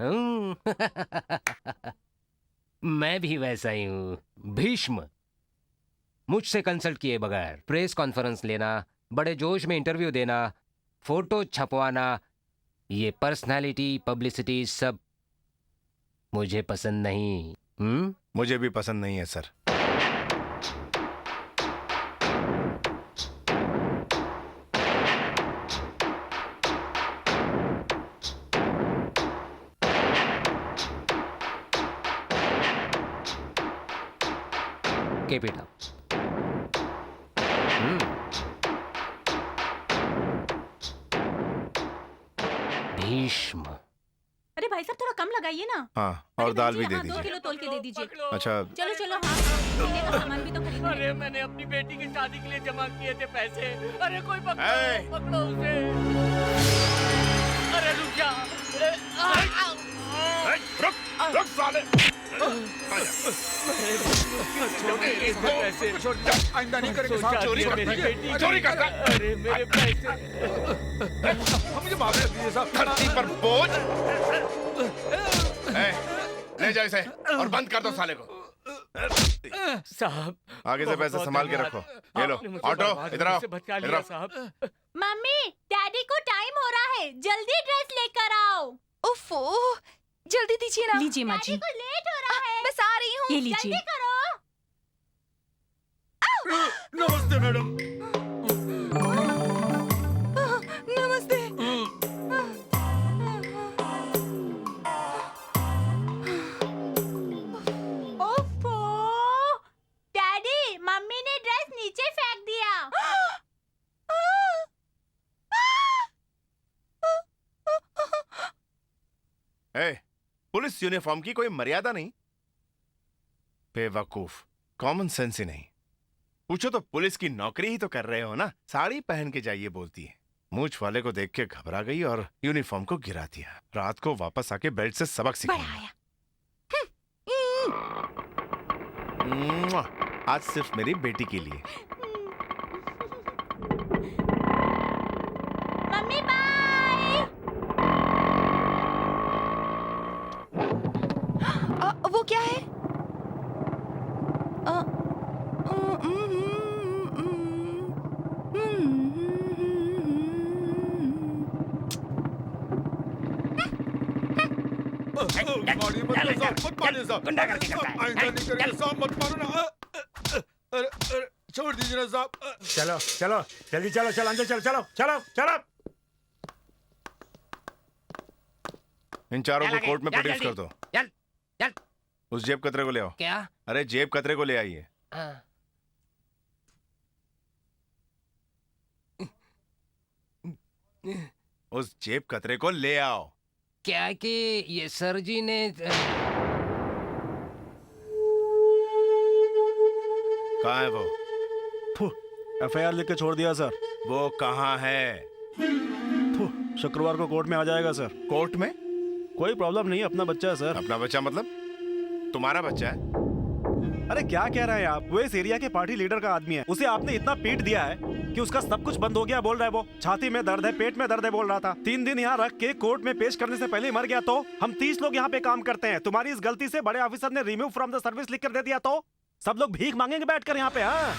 मैं भी वैसा ही हूँ, भीष्म। मुझसे कंसल्ट किए बगैर प्रेस कॉन्फ्रेंस लेना बड़े जोश में इंटरव्यू देना, फोटो छपवाना, ये पर्सनालिटी पब्लिसिटी सब मुझे पसंद नहीं। मुझे भी पसंद नहीं है sir. Keep it up. Bhishma. अरे भाई साहब थोड़ा कम लगाइए ना। हाँ, और अरे दाल भाई भी जी, दे हाँ, 2 दीजिए। किलो तोल के दे दीजिए। अच्छा, चलो चलो, हाँ महीने का सामान भी तो खरीदना है। अरे मैंने अपनी बेटी की शादी के लिए जमा किए थे पैसे। अरे कोई ए! पकड़ो उसे। अरे रुक जा। रुक साले। आइंदा नहीं करेंगे साहब। चोरी करता। अरे मेरे पैसे। मुझे माफ कर दीजिए साहब। धरती पर बोझ। ले जाओ इसे और बंद कर दो साले को। साहब आगे से पैसे संभाल के रखो। ये लो ऑटो, इधर आओ, इधर आओ। साहब। मम्मी डैडी को टाइम हो रहा है, जल्दी ड्रेस लेकर आओ। उफ़ो, जल्दी दीजिए ना। लीजिए माँ जी। डैडी को लेट हो रहा है। बस आ रही हूँ। ये लीजिए। जल्दी करो। नमस्ते मैडम। नमस्ते। ओफो, डैडी मम्मी ने ड्रेस नीचे फेंक दिया। पुलिस यूनिफॉर्म की कोई मर्यादा नहीं? बेवकूफ, कॉमन सेंस ही नहीं। पूछो तो पुलिस की नौकरी ही तो कर रहे हो ना, साड़ी पहन के जाइए बोलती है। मूंछ वाले को देख के घबरा गई और यूनिफॉर्म को गिरा दिया। रात को वापस आके बेल्ट से सबक सिखाया। आज सिर्फ मेरी बेटी के लिए। Mummy bye. वो क्या है? मारिए मत साहब, मत मारिए साहब। गुंडा करके करता है। आइंदा नहीं करेंगे साहब, मत मारो ना। अरे छोड़ दीजिए ना साहब। चलो चलो जल्दी चलो, चलो अंदर चलो, चलो चलो चलो। इन चारों को कोर्ट में चल प्रोड्यूस जल्दी। कर दो। चल चल। उस जेब कतरे को ले आओ। क्या? अरे जेब कतरे को ले आइए। हाँ। उस जेब कतरे को ले आओ। क्या है कि ये सर जी ने कहाँ है वो? FIR लिख के छोड़ दिया सर। वो कहाँ है? शुक्रवार को कोर्ट में आ जाएगा सर। कोर्ट में? कोई प्रॉब्लम नहीं, अपना बच्चा है सर। अपना बच्चा मतलब तुम्हारा बच्चा है? अरे क्या कह रहे हैं आप? वो इस एरिया के पार्टी लीडर का आदमी है। उसे आपने इतना पीट दिया है कि उसका सब कुछ बंद हो गया बोल रहा है। वो छाती में दर्द है, पेट में दर्द है बोल रहा था। 3 दिन यहाँ रख के कोर्ट में पेश करने से पहले ही मर गया तो? हम 30 लोग यहाँ पे काम करते हैं। तुम्हारी इस गलती से बड़े ऑफिसर ने रिमूव फ्रॉम द सर्विस लिख कर दे दिया तो सब लोग भीख मांगेंगे बैठकर यहाँ पे। हाँ,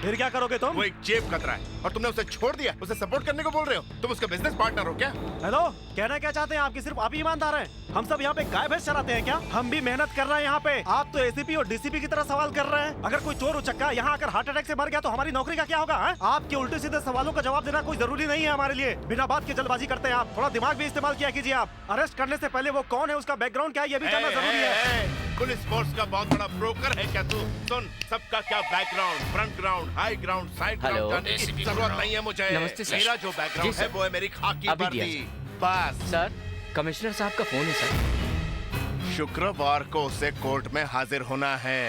फिर क्या करोगे तुम? वो एक जेब कतरा है और तुमने उसे छोड़ दिया। उसे सपोर्ट करने को बोल रहे हो? तुम उसका बिजनेस पार्टनर हो क्या? हेलो, कहना क्या चाहते हैं आपकी? सिर्फ आप ही ईमानदार हैं? हम सब यहाँ पे गाय भैंस चराते हैं क्या? हम भी मेहनत कर रहे हैं यहाँ पे। आप तो ACP और DCP की तरह सवाल कर रहे हैं। अगर कोई चोर उचक्का यहाँ आकर हार्ट अटैक से मर गया तो हमारी नौकरी का क्या होगा? आपके उल्टे सीधे सवालों का जवाब देना कोई जरूरी नहीं है हमारे लिए। बिना बात के जल्दबाजी करते हैं आप। थोड़ा दिमाग भी इस्तेमाल किया कीजिए आप। अरेस्ट करने से पहले वो कौन है, उसका बैकग्राउंड क्या है, ये भी जानना जरूरी है। पुलिस फोर्स का बहुत बड़ा ब्रोकर है क्या तू? सुन, सबका क्या background, front ground, high ground, side hello. Ground जानने की जरूरत नहीं है मुझे। नमस्ते सर। मेरा जो बैकग्राउंड जी है सर। वो है मेरी खाकी अभी दिया वर्दी। बस सर कमिश्नर साहब का फोन है सर। शुक्रवार को उसे कोर्ट में हाजिर होना है।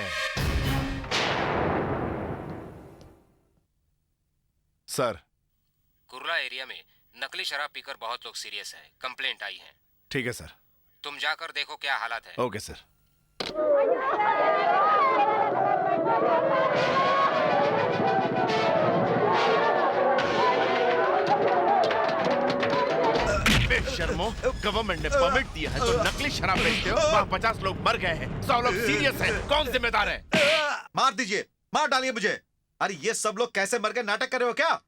सर, कुर्ला एरिया में नकली शराब पीकर बहुत लोग सीरियस हैं। कंप्लेंट आई है। ठीक है सर। तुम जाकर देखो क्या हालत है। Okay sir. बेशर्मो, गवर्नमेंट ने परमिट दिया है तो नकली शराब बेचते हो। वहाँ 50 लोग मर गए हैं, 100 लोग सीरियस हैं। कौन जिम्मेदार है? मार दीजिए, मार डालिए मुझे। अरे ये सब लोग कैसे मर गए, नाटक कर रहे हो क्या?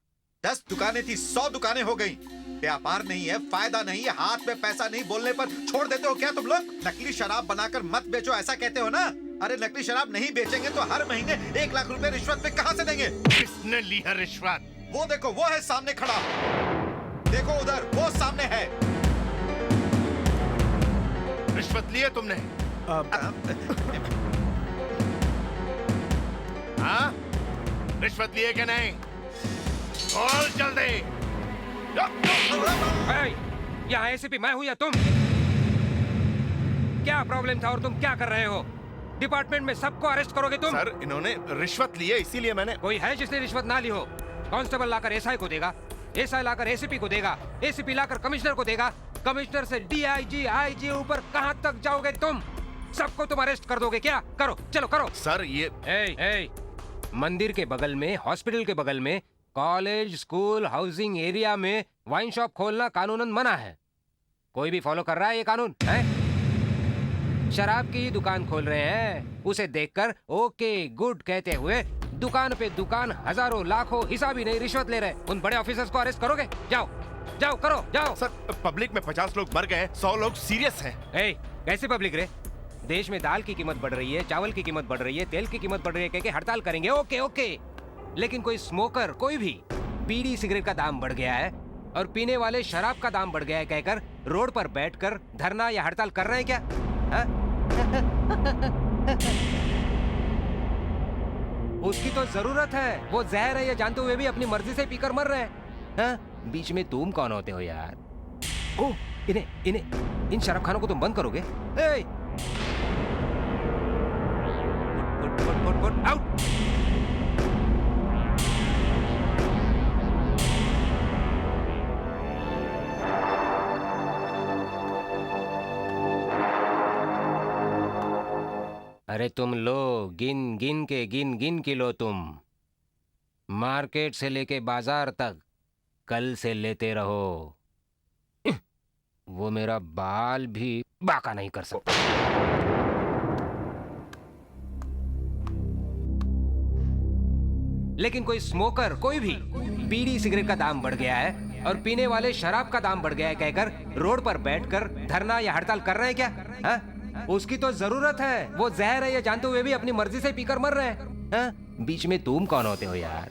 10 दुकानें थी, 100 दुकानें हो गई। व्यापार नहीं है, फायदा नहीं है, हाथ में पैसा नहीं, बोलने पर छोड़ देते हो क्या तुम लोग? नकली शराब बनाकर मत बेचो, ऐसा कहते हो ना? अरे नकली शराब नहीं बेचेंगे तो हर महीने 1 लाख रुपए रिश्वत पे कहाँ से देंगे? किसने ली है रिश्वत? वो देखो, वो है सामने खड़ा। देखो उधर, वो सामने है। रिश्वत ली है तुमने? हाँ? रिश्वत लिए कि नहीं? बोल जल्दी। यहाँ एसीपी मैं हूँ या तुम? क्या प्रॉब्लम था और तुम क्या कर रहे हो? डिपार्टमेंट में सबको अरेस्ट करोगे तुम? सर, इन्होंने रिश्वत ली है, इसीलिए मैंने। कोई है जिसने रिश्वत ना ली हो? कांस्टेबल लाकर एसआई को देगा, एसआई लाकर एसीपी को देगा, एसीपी लाकर कमिश्नर को देगा, कमिश्नर से डीआईजी, आईजी, ऊपर कहाँ तक जाओगे तुम? सबको तुम अरेस्ट कर दोगे क्या? करो, चलो करो। सर ये मंदिर के बगल में, हॉस्पिटल के बगल में, कॉलेज, स्कूल, हाउसिंग एरिया में वाइन शॉप खोलना कानूनन मना है। कोई भी फॉलो कर रहा है ये कानून है? शराब की दुकान खोल रहे हैं, उसे देखकर ओके गुड कहते हुए दुकान पे दुकान, हजारों लाखों हिसाबी नहीं रिश्वत ले रहे। उन बड़े ऑफिसर्स को अरेस्ट करोगे? जाओ जाओ करो, जाओ। सर, पब्लिक में 50 लोग मर गए, 100 लोग सीरियस हैं। कैसे पब्लिक रे? देश में दाल की कीमत बढ़ रही है, चावल की कीमत बढ़ रही है, तेल की कीमत बढ़ रही है, कह के हड़ताल करेंगे, ओके ओके। लेकिन कोई स्मोकर, कोई भी बीड़ी सिगरेट का दाम बढ़ गया है और पीने वाले शराब का दाम बढ़ गया है कहकर रोड पर बैठकर धरना या हड़ताल कर रहे हैं क्या? हा? उसकी तो जरूरत है, वो जहर है ये जानते हुए भी अपनी मर्जी से पीकर मर रहे हैं। हा? बीच में तुम कौन होते हो यार? ओ, इन्हें इन शराब खानों को तुम बंद करोगे? Put out! अरे तुम लो, गिन गिन के लो तुम। मार्केट से लेके बाजार तक कल से लेते रहो। वो मेरा बाल भी बाका नहीं कर सकता। लेकिन कोई स्मोकर, कोई भी बीड़ी सिगरेट का दाम बढ़ गया है और पीने वाले शराब का दाम बढ़ गया है कहकर रोड पर बैठकर धरना या हड़ताल कर रहे हैं क्या? हा? उसकी तो जरूरत है, वो जहर है ये जानते हुए भी अपनी मर्जी से पीकर मर रहे हैं। हा? बीच में तुम कौन होते हो यार?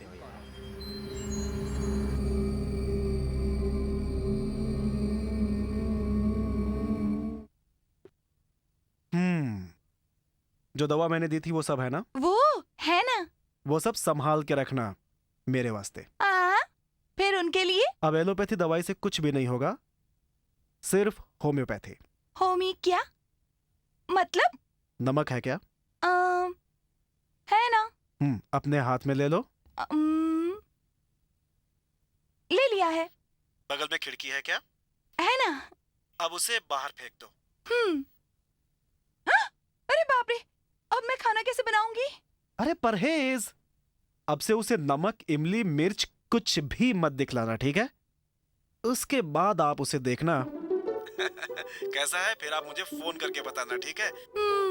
जो दवा मैंने दी थी वो सब है ना? वो है ना? वो सब संभाल के रखना मेरे वास्ते। फिर उनके लिए? अब एलोपैथी दवाई से कुछ भी नहीं होगा, सिर्फ होम्योपैथी। होमी क्या मतलब? नमक है क्या? है ना? अपने हाथ में ले लो। ले लिया है। बगल में खिड़की है क्या? है ना? अब उसे बाहर फेंक दो। अरे बाप रे, अब मैं खाना कैसे बनाऊंगी? अरे परहेज, अब से उसे नमक, इमली, मिर्च कुछ भी मत दिखलाना, ठीक है? उसके बाद आप उसे देखना कैसा है, फिर आप मुझे फोन करके बताना, ठीक है?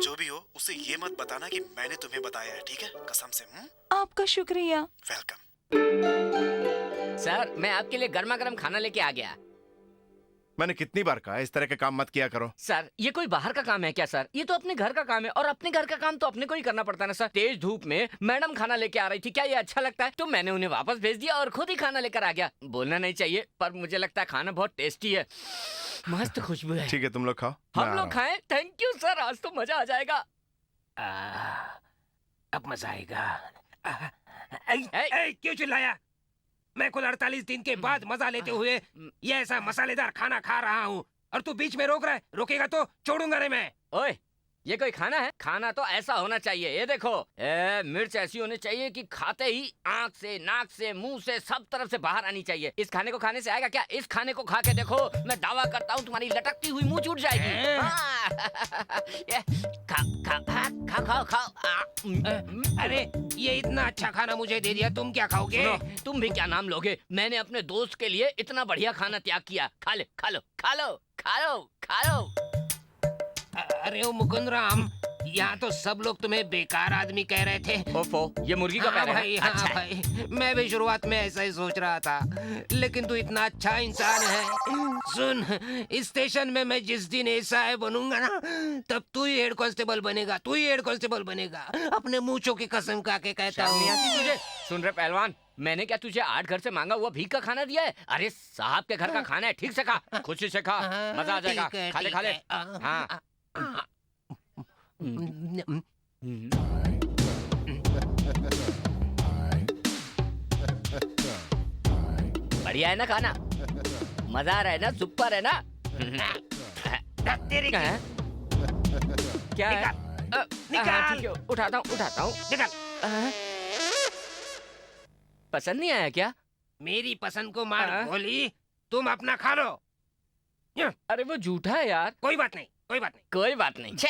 जो भी हो उसे ये मत बताना कि मैंने तुम्हें बताया है, ठीक है? कसम से। आपका शुक्रिया। वेलकम। सर, मैं आपके लिए गर्मा गर्म खाना लेके आ गया। मैंने कितनी बार कहा इस तरह के काम मत किया करो। सर, ये कोई बाहर का काम है क्या सर? ये तो अपने घर का काम है और अपने घर का काम तो अपने को ही करना पड़ता है ना सर। तेज धूप में मैडम खाना लेके आ रही थी, क्या ये अच्छा लगता है? तो मैंने उन्हें वापस भेज दिया और खुद ही खाना लेकर आ गया। बोलना नहीं चाहिए पर मुझे लगता है खाना बहुत टेस्टी है, मस्त खुशबू है। ठीक है, तुम लोग खाओ। हम लोग खाएं? थैंक यू सर, आज तो मजा आ जाएगा। अब मजा आएगा। क्यों चिल्लाया? मैं कुल 48 दिन के बाद मजा लेते हुए ये ऐसा मसालेदार खाना खा रहा हूँ और तू बीच में रोक रहा है। रोकेगा तो छोड़ूंगा रे मैं। ओए, ये कोई खाना है? खाना तो ऐसा होना चाहिए, ये देखो, मिर्च ऐसी होनी चाहिए कि खाते ही आंख से, नाक से, मुंह से, सब तरफ से बाहर आनी चाहिए। इस खाने को खाने से आएगा क्या? इस खाने को खा के देखो, मैं दावा करता हूँ तुम्हारी लटकती हुई मुंह छूट जाएगी। खाओ। अरे ये इतना अच्छा खाना मुझे दे दिया, तुम क्या खाओगे? सुनो, तुम भी क्या नाम लोगे? मैंने अपने दोस्त के लिए इतना बढ़िया खाना त्याग किया। खा लो। अरे ओ मुकुंद राम, यहाँ तो सब लोग तुम्हें बेकार आदमी कह रहे थे। ओफो, ये मुर्गी का हाँ पैर भाई, है। हाँ अच्छा है। भाई, मैं भी शुरुआत में ऐसा ही सोच रहा था, लेकिन तू इतना अच्छा इंसान है। सुन, इस स्टेशन में मैं जिस दिन एसआई बनूंगा ना, तब तू ही हेड कांस्टेबल बनेगा, तू ही हेड कांस्टेबल बनेगा। अपने मूंछों की कसम खा के कहता शर्म नहीं हूँ। आती तुझे? सुन रहे पहलवान, मैंने क्या तुझे 8 घर से मांगा हुआ भीख का खाना दिया है? अरे साहब के घर का खाना है, ठीक से खा, खुशी से खा, मजा आ जाएगा। ठीक है, खा ले, ठीक खा ले। है। हाँ। बढ़िया है ना खाना? मजा आ रहा है ना? सुपर है ना? तेरी क्या है? क्या है? निकाल। हाँ, ठीक है, उठाता हूँ। निकल। पसंद नहीं आया क्या? मेरी पसंद को मार हाँ। गोली, तुम अपना खा लो। अरे वो झूठा है यार। कोई बात नहीं, कोई बात नहीं। कोई बात नहीं। छे,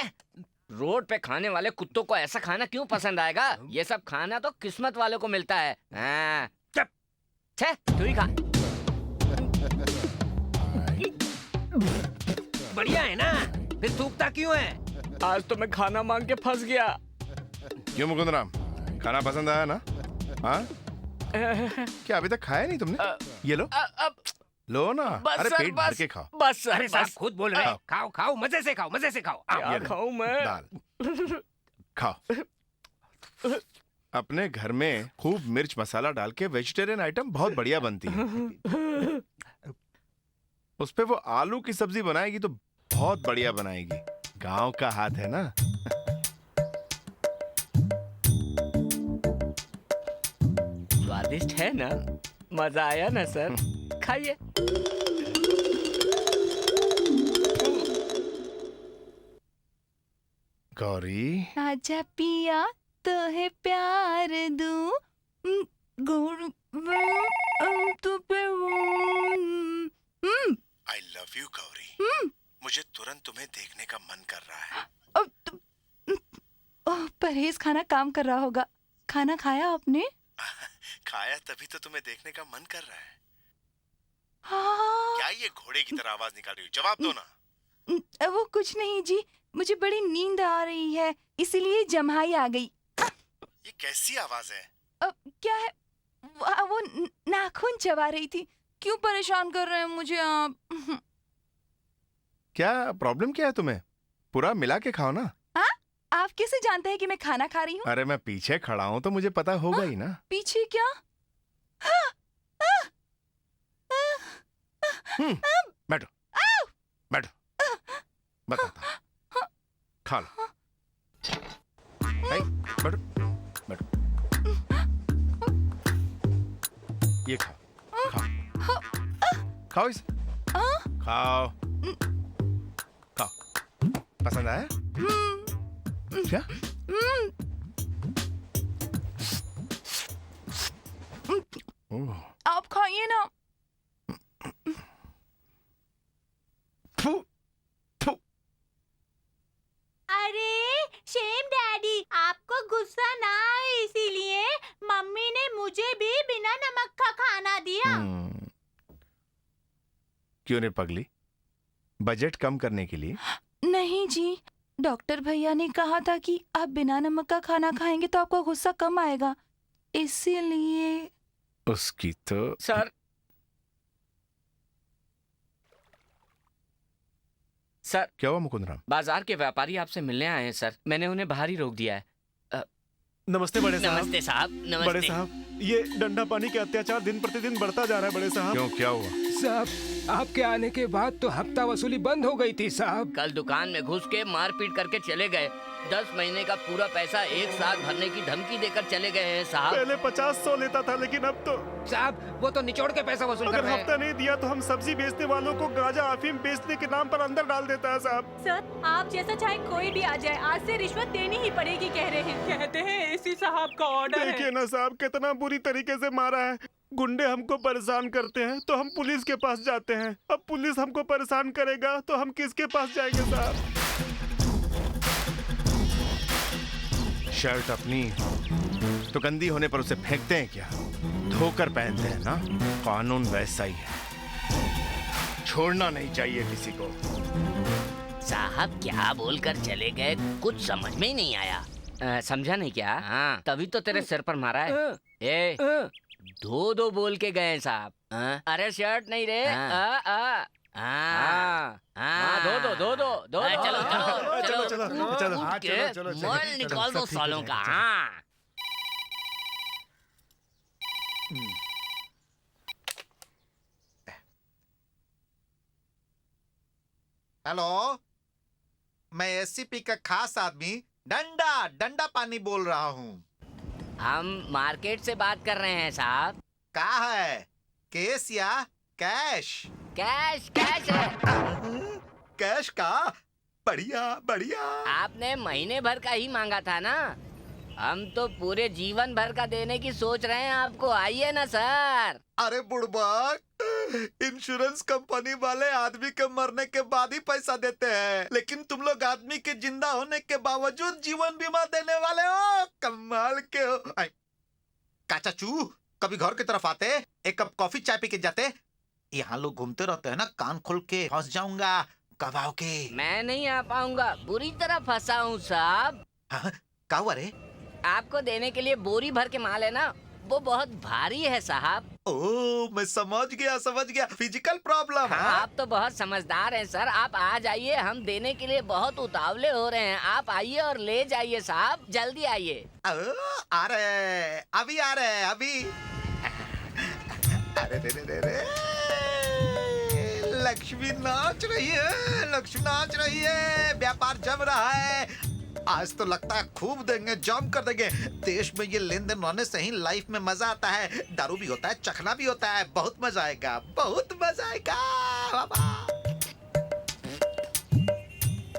रोड पे खाने वाले कुत्तों को ऐसा खाना क्यों पसंद आएगा? ये सब खाना तो किस्मत वालों को मिलता है। हाँ। चुप। छे, तू ही खा। बढ़िया है ना? फिर थूकता क्यों है? आज तो मैं खाना मांग के फंस गया। क्यों मुकुंदराम, खाना पसंद आया ना? हाँ, क्या अभी तक खाया नहीं तुमने? ये लो, अब लो ना। बस अरे सर, पेट भर बस। के खाओ। बस सर, अरे साहब बस। खुद बोल रहे हैं। खाओ खाओ, मजे से खाओ, मजे से खाओ। आओ, क्या ये लो, खाऊं मैं? दाल खाओ। अपने घर में खूब मिर्च मसाला डाल के वेजिटेरियन आइटम बहुत बढ़िया बनती है। उस पे वो आलू की सब्जी बनाएगी तो बहुत बढ़िया बनाएगी। गांव का हाथ है ना। स्वादिष्ट है ना? मजा आया ना सर? खाइए। गौरी, आजा पिया तो है प्यार दूं, गुड़ तो पे आई लव यू गौरी। मुझे तुरंत तुम्हें देखने का मन कर रहा है। परहेज खाना काम कर रहा होगा। खाना खाया आपने? खाया तभी तो तुम्हें देखने का मन कर रहा है। हाँ। क्या ये घोड़े की तरह आवाज निकाल रही हो? जवाब दो ना। वो कुछ नहीं जी, मुझे बड़ी नींद आ रही है, इसीलिए जम्हाई आ गई। ये कैसी आवाज है? क्या है? वो नाखून चबा रही थी। क्यों परेशान कर रहे हैं मुझे आप? क्या प्रॉब्लम क्या है तुम्हें? पूरा मिला के खाओ ना। आप कैसे जानते हैं कि मैं खाना खा रही हूँ? अरे मैं पीछे खड़ा हूँ तो मुझे पता होगा ही ना। पीछे क्या? बैठो बैठो, बताता हूँ। खा लो। आई, बैठो बैठो। ये खाओ खाओ खाओ इसे। खाओ खाओ। पसंद आया क्या? ओह, आप खाइए ना। फू, फू। अरे शेम डैडी, आपको गुस्सा ना आए इसीलिए मम्मी ने मुझे भी बिना नमक का खाना दिया। क्यों रे पगली? बजट कम करने के लिए? नहीं जी, डॉक्टर भैया ने कहा था कि आप बिना नमक का खाना खाएंगे तो आपका गुस्सा कम आएगा, इसीलिए। उसकी तो सर सर, क्या हुआ मुकुंदराम? बाजार के व्यापारी आपसे मिलने आए हैं सर। मैंने उन्हें बाहर ही रोक दिया है। नमस्ते बड़े साहब। नमस्ते साहब, नमस्ते। बड़े साहब, ये डंडा पानी के अत्याचार दिन प्रतिदिन बढ़ता जा रहा है बड़े साहब। क्यों, क्या हुआ? साहब, आपके आने के बाद तो हफ्ता वसूली बंद हो गई थी साहब। कल दुकान में घुस के मारपीट करके चले गए। 10 महीने का पूरा पैसा एक साथ भरने की धमकी देकर चले गए हैं साहब। पहले 50-100 लेता था, लेकिन अब तो साहब, वो तो निचोड़ के पैसा वसूल कर अगर रहे हैं। हफ्ता नहीं दिया तो हम सब्जी बेचने वालों को गांजा अफीम बेचने के नाम पर अंदर डाल देता है साहब। सर, आप जैसा चाहे कोई भी आ जाए, आज से रिश्वत देनी ही पड़ेगी कह रहे हैं। कहते हैं एसी साहब का ऑर्डर देखिए ना साहब, कितना बुरी तरीके से मारा है। गुंडे हमको परेशान करते हैं तो हम पुलिस के पास जाते हैं। अब पुलिस हमको परेशान करेगा तो हम किसके पास जाएंगे साहब? शर्ट अपनी तो गंदी होने पर उसे फेंकते हैं क्या? धोकर पहनते हैं ना। कानून वैसा ही है, छोड़ना नहीं चाहिए किसी को। साहब क्या बोलकर चले गए, कुछ समझ में ही नहीं आया। समझा नहीं क्या? हाँ, तभी तो तेरे सिर पर मारा है। ए, दो बोल के गए साहब। अरे शर्ट नहीं रे। दो। चलो। हाँ, चलो। मोल निकाल दो सालों का। हाँ। हेलो, मैं एससीपी का खास आदमी डंडा पानी बोल रहा हूँ। हम मार्केट से बात कर रहे हैं साहब। क्या है, केस या कैश? कैश है। कैश का? बढ़िया। आपने महीने भर का ही मांगा था ना, हम तो पूरे जीवन भर का देने की सोच रहे हैं आपको। आइए ना सर। अरे बुड़बक, इंश्योरेंस कंपनी वाले आदमी के मरने के बाद ही पैसा देते हैं, लेकिन तुम लोग आदमी के जिंदा होने के बावजूद जीवन बीमा देने वाले हो। कमाल के हो। का चाचू, कभी घर की तरफ आते, एक कप कॉफी चाय पी के जाते। यहाँ लोग घूमते रहते हैं ना, कान खोल के फंस जाऊंगा। कब आओगे? मैं नहीं आ पाऊंगा, बुरी तरह फंसा हूँ साहब। क्या हुआ रे? आपको देने के लिए बोरी भर के माल है ना, वो बहुत भारी है साहब। ओह, मैं समझ गया। Physical problem. आप तो बहुत समझदार हैं सर। आप आ जाइए, हम देने के लिए बहुत उतावले हो रहे हैं। आप आइए और ले जाइए साहब, जल्दी आइए। आ रहे, अभी आ रहे, अभी। अरे रे। लक्ष्मी नाच रही है, व्यापार जम रहा है। आज तो लगता है खूब देंगे, जम कर देंगे। देश में ये लेन देन होने से ही लाइफ में मजा आता है। दारू भी होता है, चखना भी होता है। बहुत मजा आएगा बाबा।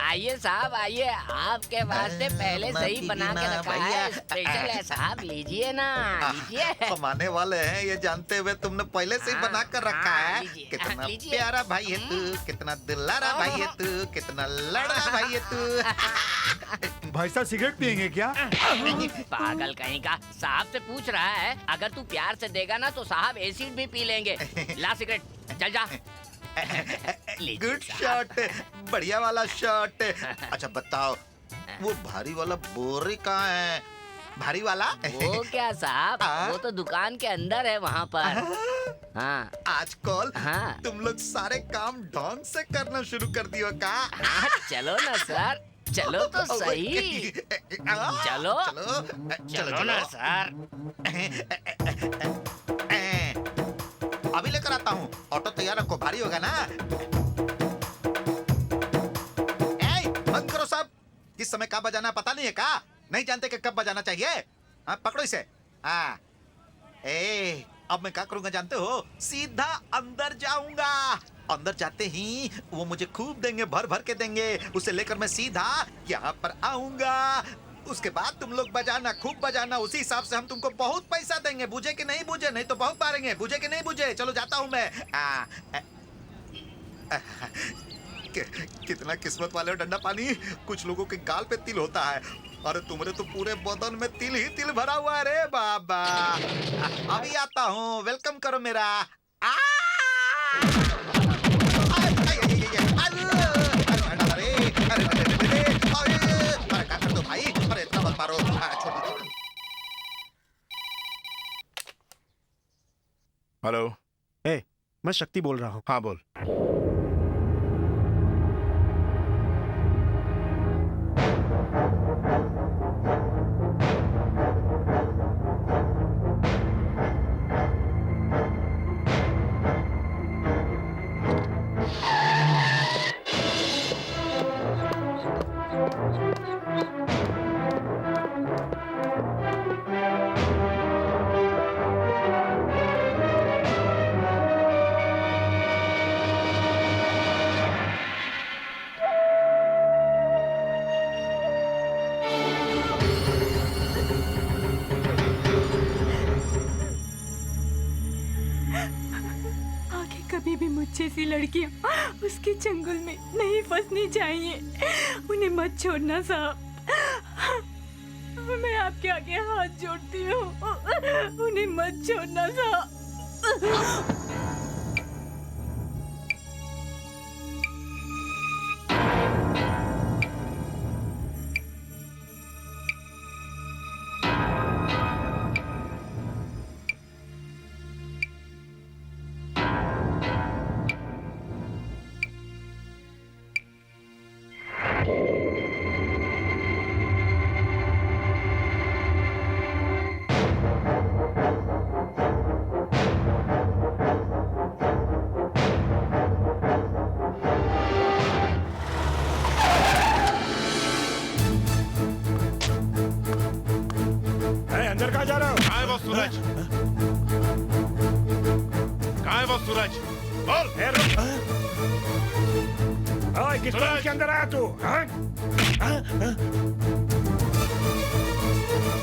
आइए साहब, आइए। आपके वास्ते पहले से ही बना के रखा है, स्पेशल है साहब। लीजिए ना, लीजिए। कमाने वाले हैं ये जानते हुए तुमने पहले से ही बना कर रखा है। कितना प्यारा भाई है तू, कितना दुलारा भाई है तू, कितना लड़ा भाई है तू। भाई साहब सिगरेट पियेंगे क्या? पागल कहीं का, साहब से पूछ रहा है। अगर तू प्यार से देगा ना तो साहब एसिड भी पी लेंगे। ला सिगरेट, चल जा। गुड शॉट, बढ़िया वाला शॉट। अच्छा बताओ, वो भारी वाला बोरी कहाँ है? भारी वाला? वो क्या साहब, वो तो दुकान के अंदर है वहाँ पर। हाँ। आजकल हाँ। तुम लोग सारे काम ढंग से करना शुरू कर दियो का? हाँ, चलो ना सर, चलो तो सही। चलो ना सर। अभी लेकर आता हूँ, ऑटो तैयार रखो, भारी होगा ना। बंद करो सब। किस समय कब बजाना पता नहीं है का? नहीं जानते कि कब बजाना चाहिए? हाँ, पकड़ो इसे। हाँ, अब मैं क्या करूंगा जानते हो? सीधा अंदर जाऊंगा। अंदर जाते ही वो मुझे खूब देंगे, भर भर के देंगे। उसे लेकर मैं सीधा यहाँ पर आऊंगा। उसके बाद तुम लोग बजाना, खूब बजाना। उसी हिसाब से हम तुमको बहुत पैसा देंगे। बुझे कि नहीं बुझे? नहीं तो बहुत मारेंगे। बुझे कि नहीं बुझे? चलो जाता हूँ मैं। कितना किस्मत वाले हो डंडा पानी। कुछ लोगों के गाल पे तिल होता है, अरे तुम्हारे तो पूरे बदन में तिल ही तिल भरा हुआ है रे बाबा। अभी आता हूँ, वेलकम करो मेरा। भाई, अरे इतना मत मारो। हेलो। मैं शक्ति बोल रहा हूँ। हाँ बोल। कभी भी मुझे सी लड़कियां उसके चंगुल में नहीं फंसनी चाहिए। उन्हें मत छोड़ना साहब। मैं आपके आगे हाथ जोड़ती हूँ, उन्हें मत छोड़ना साहब। जा रहे हो? कहाँ है वो सूरज? कहाँ है वो सूरज? बोल। ए, रुक। ओए, किस तरह के अंदर आया तू? हाँ?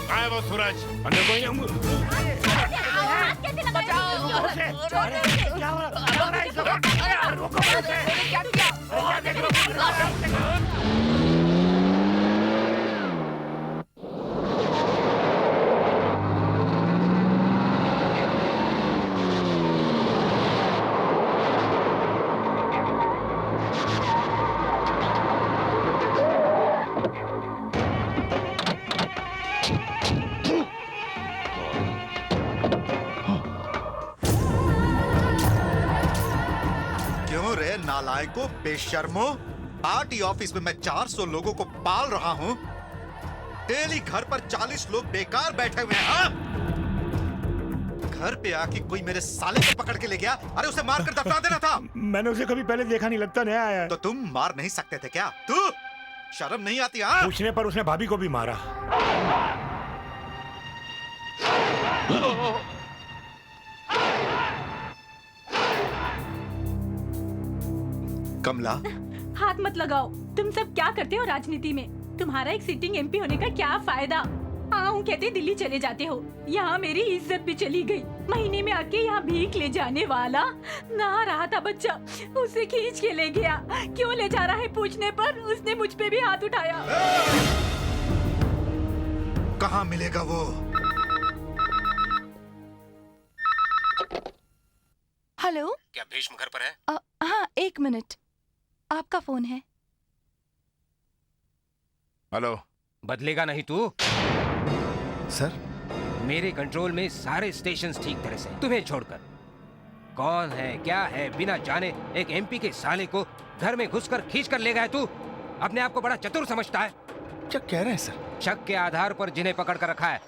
कहाँ है वो सूरज? अंदर कोई नहीं। कैसे लगाए? क्यों रे नालायको, बेशर्मो? पार्टी ऑफिस में मैं 400 लोगों को पाल रहा हूँ, डेली घर पर 40 लोग बेकार बैठे हुए हैं। हाँ? घर पे आके कोई मेरे साले को पकड़ के ले गया, अरे उसे मार कर दफना देना था। मैंने उसे कभी पहले देखा नहीं, लगता नया आया है। तो तुम मार नहीं सकते थे क्या? तू शर्म नहीं आती? हाँ? पूछने पर उसने भाभी को भी मारा। कमला, हाथ मत लगाओ। तुम सब क्या करते हो राजनीति में? तुम्हारा एक सिटिंग एमपी होने का क्या फायदा? हाँ, कहते दिल्ली चले जाते हो, यहाँ मेरी इज्जत भी चली गई। महीने में आके यहाँ भीख ले जाने वाला नहा रहा था बच्चा, उसे खींच के ले गया। क्यों ले जा रहा है पूछने पर उसने मुझ पे भी हाथ उठाया। कहाँ मिलेगा वो? हेलो। क्या भीष्म घर पर है? हाँ, 1 मिनट, आपका फोन है। हेलो। बदलेगा नहीं तू? सर, मेरे कंट्रोल में सारे स्टेशंस ठीक तरह से, तुम्हें छोड़कर। कौन है, क्या है, बिना जाने एक एमपी के साले को घर में घुसकर खींच कर ले गया तू? अपने आप को बड़ा चतुर समझता है। क्या कह रहे हैं सर? शक के आधार पर जिन्हें पकड़ कर रखा है,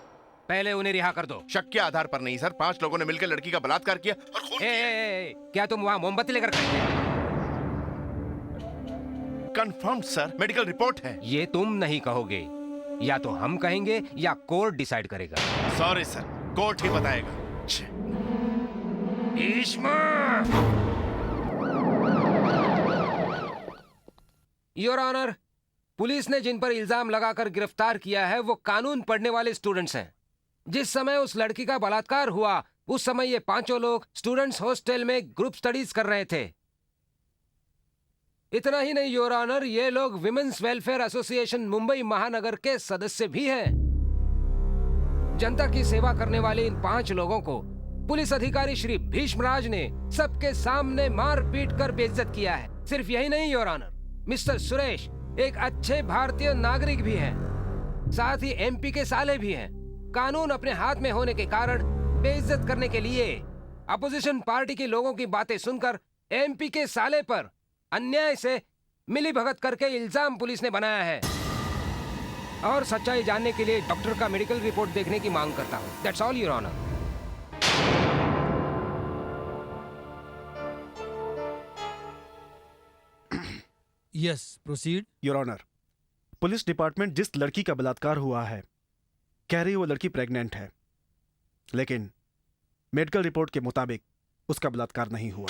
पहले उन्हें रिहा कर दो। शक के आधार पर नहीं सर, 5 लोगों ने मिलकर लड़की का बलात्कार किया और खून ए, क्या तुम वहाँ मोमबत्ती लेकर खड़े थे? कंफर्म सर, मेडिकल रिपोर्ट है। ये तुम नहीं कहोगे, या तो हम कहेंगे या कोर्ट डिसाइड करेगा। सॉरी सर, कोर्ट ही बताएगा। योर ऑनर, पुलिस ने जिन पर इल्जाम लगाकर गिरफ्तार किया है वो कानून पढ़ने वाले स्टूडेंट्स हैं। जिस समय उस लड़की का बलात्कार हुआ उस समय ये 5 लोग स्टूडेंट्स हॉस्टल में ग्रुप स्टडीज कर रहे थे। इतना ही नहीं योर ऑनर, ये लोग विमेन्स वेलफेयर एसोसिएशन मुंबई महानगर के सदस्य भी हैं। जनता की सेवा करने वाले इन 5 लोगों को पुलिस अधिकारी श्री भीष्मराज ने सबके सामने मार पीट कर बेइज्जत किया है। सिर्फ यही नहीं योर ऑनर, मिस्टर सुरेश एक अच्छे भारतीय नागरिक भी हैं, साथ ही एमपी के साले भी हैं। कानून अपने हाथ में होने के कारण बेइज्जत करने के लिए अपोजिशन पार्टी के लोगों की बातें सुनकर एमपी के साले पर अन्याय से मिलीभगत करके इल्जाम पुलिस ने बनाया है। और सच्चाई जानने के लिए डॉक्टर का मेडिकल रिपोर्ट देखने की मांग करता हूं। That's all your honour. Yes, proceed. Your honour, police department जिस लड़की का बलात्कार हुआ है कह रही वो लड़की प्रेग्नेंट है, लेकिन मेडिकल रिपोर्ट के मुताबिक उसका बलात्कार नहीं हुआ।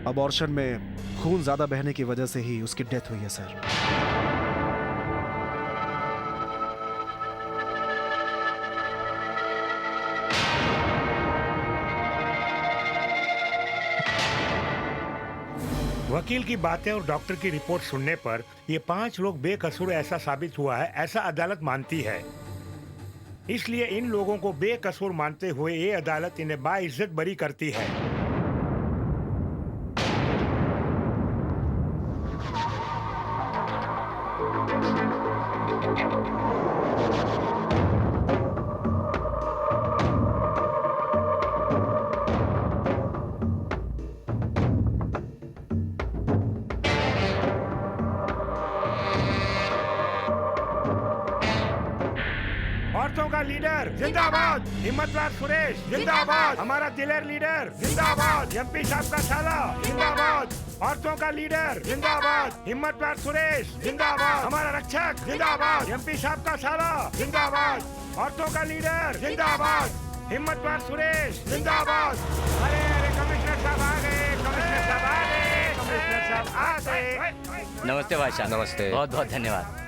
अबॉर्शन में खून ज्यादा बहने की वजह से ही उसकी डेथ हुई है सर। वकील की बातें और डॉक्टर की रिपोर्ट सुनने पर ये 5 लोग बेकसूर ऐसा साबित हुआ है, ऐसा अदालत मानती है। इसलिए इन लोगों को बेकसूर मानते हुए ये अदालत इन्हें बाइज्जत बरी करती है। औरतों का लीडर जिंदाबाद, हिम्मतवार सुरेश जिंदाबाद, हमारा दिलेर लीडर जिंदाबाद, एमपी साहब का साला जिंदाबाद। औरतों का लीडर जिंदाबाद, हिम्मतवार सुरेश जिंदाबाद, हमारा रक्षक जिंदाबाद, एमपी साहब का साला जिंदाबाद, औरतों का लीडर जिंदाबाद, हिम्मतवार सुरेश जिंदाबाद। अरे अरे कमिश्नर साहब आ गए, कमिश्नर साहब आ गए, कमिश्नर साहब आ गए। नमस्ते भाई साहब। नमस्ते। बहुत बहुत धन्यवाद।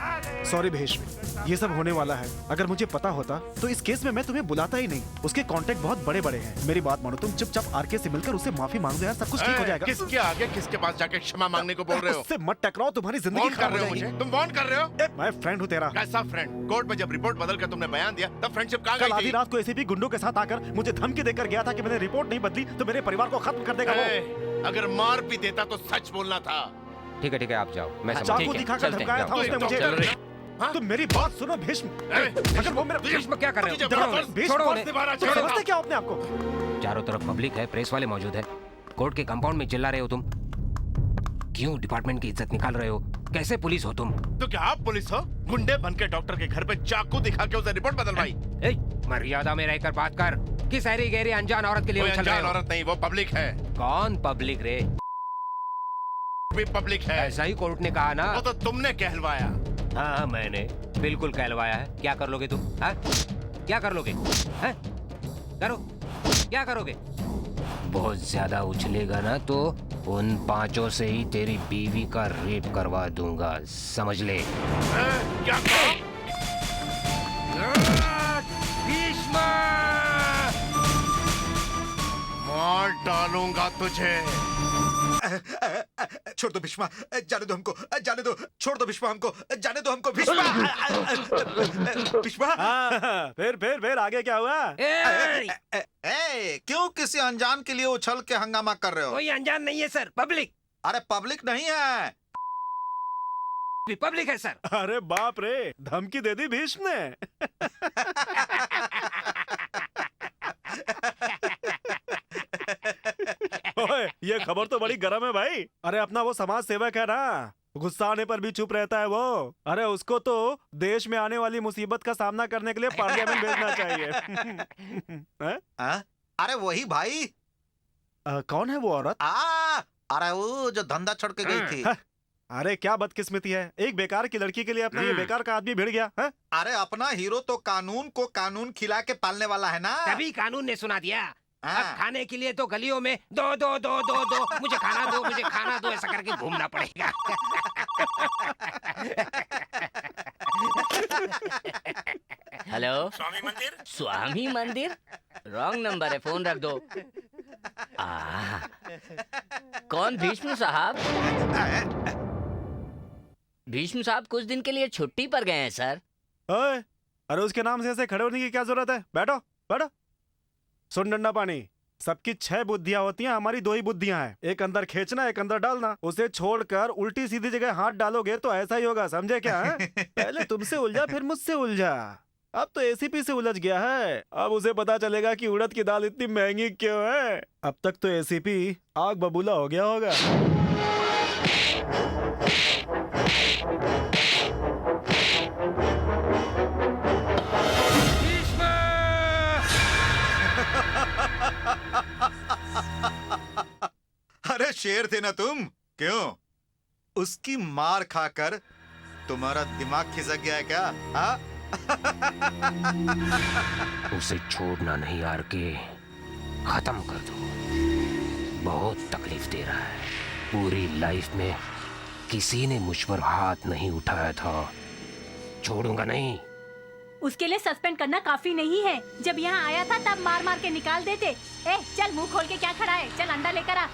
सॉरी भीष्म, ये सब होने वाला है। अगर मुझे पता होता तो इस केस में मैं तुम्हें बुलाता ही नहीं। उसके कॉन्टेक्ट बहुत बड़े बड़े हैं। मेरी बात मानो, तुम चुपचाप आरके से मिलकर उससे माफी मांग दो यार, सब कुछ ठीक हो जाएगा। किसके आगे किसके पास जाके क्षमा मांगने को बोल रहे हो? उससे मत टकराओ, तुम्हारी जिंदगी फोन कर खराब हो रहे हो जाएगी। मुझे? तुम फोन कर रहे हो? मैं फ्रेंड हूँ तेरा। कैसा फ्रेंड? कोर्ट में जब रिपोर्ट बदल कर तुमने बयान दिया तब फ्रेंडशिप कहाँ कल गई आधी थी? रात को एसीपी गुंडों के साथ आकर मुझे धमकी देकर गया था कि मैंने रिपोर्ट नहीं बदली तो मेरे परिवार को खत्म कर देगा वो। अगर मार भी देता तो सच बोलना था। ठीक है आप जाओ, मैं हाँ, समझ चाकू है, दिखाकर चलते हैं, धमकाया था जाओ। उसने मुझे। चल रहे। हाँ? तुम मेरी बात सुनो भीष्म, अगर वो मेरा भीष्म क्या कर रहे हो? तुझे छोड़ो बड़ा उन्हें, भीष्म, छोड़ो बहुत उन्हें। से बारह तुम छोड़ो। समझते क्या हो अपने आप को? चारों तरफ पब्लिक है, प्रेस वाले मौजूद है। कोर्ट के कंपाउंड में चिल्ला रहे हो तुम। क्यों डिपार्टमेंट की इज्जत निकाल रहे हो? कैसे पुलिस हो तुम? तो क्या आप पुलिस हो? गुंडे बन के डॉक्टर के घर पे चाकू दिखा के उसे रिपोर्ट बदलवाई। ए, मर्यादा में रहकर बात कर। किस ऐरी गहरी अनजान औरत के लिए कोई उछल रहे अनजान हो? औरत नहीं, वो पब्लिक है। कौन पब्लिक रे? भी पब्लिक है। ऐसा ही कोर्ट ने कहा ना। वो तो तुमने कहलवाया। हाँ मैंने बिल्कुल कहलवाया है। क्या कर लोगे तुम? हाँ? क्या कर लोगे? हाँ? करो, क्या करोगे? बहुत ज्यादा उछलेगा ना तो उन पांचों से ही तेरी बीवी का रेप करवा दूंगा, समझ ले। क्या कहा? मार डालूंगा तुझे। छोड़ दो भीष्मा, जाने दो हमको, जाने दो, छोड़ दो भीष्मा हमको, जाने दो हमको भीष्मा। भीष्मा, हाँ, फिर आगे क्या हुआ? क्यों किसी अनजान के लिए उछल के हंगामा कर रहे हो? कोई अनजान नहीं है सर, पब्लिक। अरे पब्लिक नहीं है, पब्लिक है सर। अरे बाप रे, धमकी दे दी भीष्म ने। ओए, ये खबर तो बड़ी गर्म है भाई। अरे अपना वो समाज सेवक है ना, गुस्सा आने पर भी चुप रहता है वो। अरे उसको तो देश में आने वाली मुसीबत का सामना करने के लिए पार्लियामेंट भेजना चाहिए। हैं? अरे वही भाई। कौन है वो औरत? अरे वो जो धंधा छोड़ के गई थी। अरे क्या बदकिस्मती है, एक बेकार की लड़की के लिए अपना ये बेकार का आदमी भिड़ गया है? अरे अपना हीरो तो कानून को कानून खिला के पालने वाला है ना। तभी कानून ने सुना दिया। हाँ। अब खाने के लिए तो गलियों में दो दो दो दो दो मुझे खाना दो, मुझे खाना दो, ऐसा करके घूमना पड़ेगा। हेलो, स्वामी मंदिर। स्वामी मंदिर? रॉन्ग नंबर है, फोन रख दो। कौन? भीष्म साहब? भीष्म साहब कुछ दिन के लिए छुट्टी पर गए हैं सर। ओए, अरे उसके नाम से ऐसे खड़े होने की क्या जरूरत है? बैठो बैठो। सुन डंडा पानी, सबकी 6 बुद्धियां होती हैं, हमारी 2 ही बुद्धियां हैं। एक अंदर खींचना, एक अंदर डालना। उसे छोड़कर उल्टी सीधी जगह हाथ डालोगे तो ऐसा ही होगा, समझे क्या? है? पहले तुमसे उलझा, फिर मुझसे उलझा, अब तो एसीपी से उलझ गया है। अब उसे पता चलेगा कि उड़द की दाल इतनी महंगी क्यों है। अब तक तो एसीपी आग बबूला हो गया होगा। अरे शेर थे ना तुम, क्यों? उसकी मार खाकर तुम्हारा दिमाग खिसक गया है क्या? हाँ? उसे छोड़ना नहीं यार के, खत्म कर दो। बहुत तकलीफ दे रहा है। पूरी लाइफ में किसी ने मुझ पर हाथ नहीं उठाया था, छोड़ूंगा नहीं। उसके लिए सस्पेंड करना काफी नहीं है। जब यहाँ आया था तब मार मार के निकाल देते। ए, चल मुंह खोल के क्या खड़ा है, चल अंडा लेकर आ।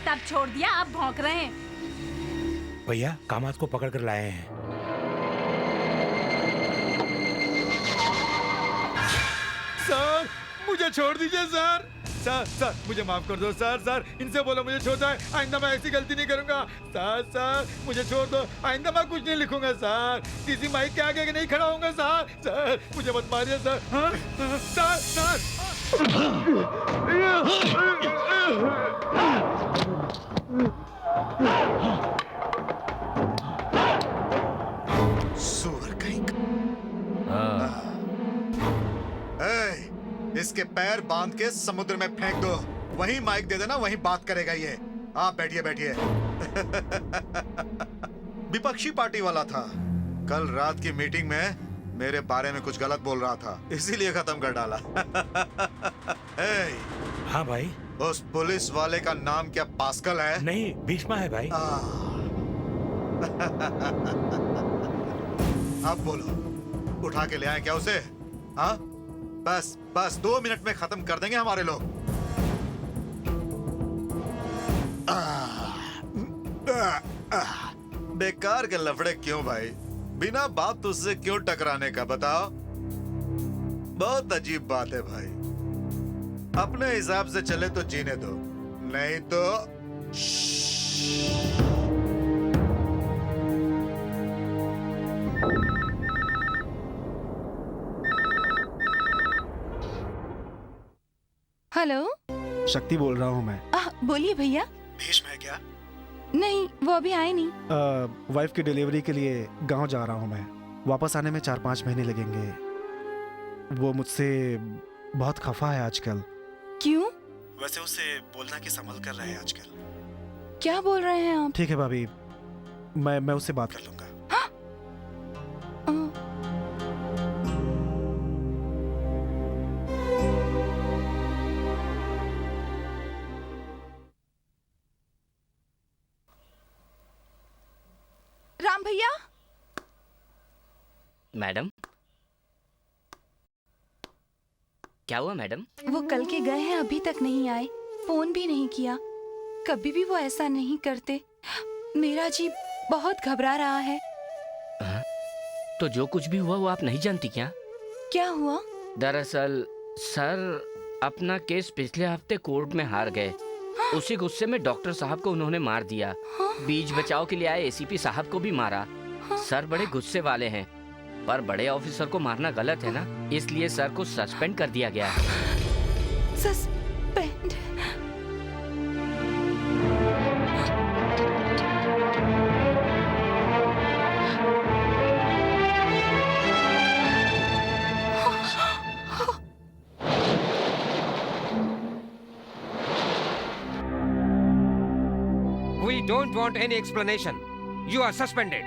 तब छोड़ दिया, अब भौंक रहे हैं। भैया कामात को पकड़ कर लाए हैं। सर मुझे छोड़ दीजिए सर। सर मुझे माफ कर दो सर। इनसे बोलो मुझे छोड़ दो, आइंदा मैं ऐसी गलती नहीं करूंगा। सर मुझे छोड़ दो, आइंदा मैं कुछ नहीं लिखूंगा सर। किसी माइक के आगे नहीं खड़ा होऊंगा सर। मुझे मत मारिए सर। हाँ? सर सुअर कहीं का। इसके पैर बांध के समुद्र में फेंक दो, वहीं माइक दे देना, वहीं बात करेगा ये। आप बैठिए बैठिए। विपक्षी पार्टी वाला था, कल रात की मीटिंग में मेरे बारे में कुछ गलत बोल रहा था, इसीलिए खत्म कर डाला। हाँ भाई। उस पुलिस वाले का नाम क्या पास्कल है? नहीं, भीष्मा है भाई। अब बोलो, उठा के ले आए क्या उसे? हाँ, बस बस 2 मिनट में खत्म कर देंगे हमारे लोग। बेकार के लफड़े क्यों भाई? बिना बात तुझसे क्यों टकराने का बताओ? बहुत अजीब बात है भाई। अपने हिसाब से चले तो जीने दो, नहीं तो हेलो, शक्ति बोल रहा हूँ मैं। बोलिए भैया। भीष्म है क्या? नहीं, वो अभी आए नहीं। वाइफ की डिलीवरी के लिए गांव जा रहा हूँ मैं। वापस आने में 4-5 महीने लगेंगे। वो मुझसे बहुत खफा है आजकल। क्यों? वैसे उसे बोलना कि संभल कर रहे हैं आजकल। क्या बोल रहे हैं आप? ठीक है भाभी, मैं उससे बात कर लूंगा। राम भैया। मैडम, क्या हुआ मैडम? वो कल के गए हैं, अभी तक नहीं आए, फोन भी नहीं किया। कभी भी वो ऐसा नहीं करते। मेरा जी बहुत घबरा रहा है। तो जो कुछ भी हुआ वो आप नहीं जानती क्या? क्या हुआ? दरअसल सर अपना केस पिछले हफ्ते कोर्ट में हार गए। उसी गुस्से में डॉक्टर साहब को उन्होंने मार दिया। बीच बचाव के लिए आए एसीपी साहब को भी मारा। सर बड़े गुस्से वाले हैं, पर बड़े ऑफिसर को मारना गलत है ना, इसलिए सर को सस्पेंड कर दिया गया है। Suspend? We don't want any explanation. You are suspended.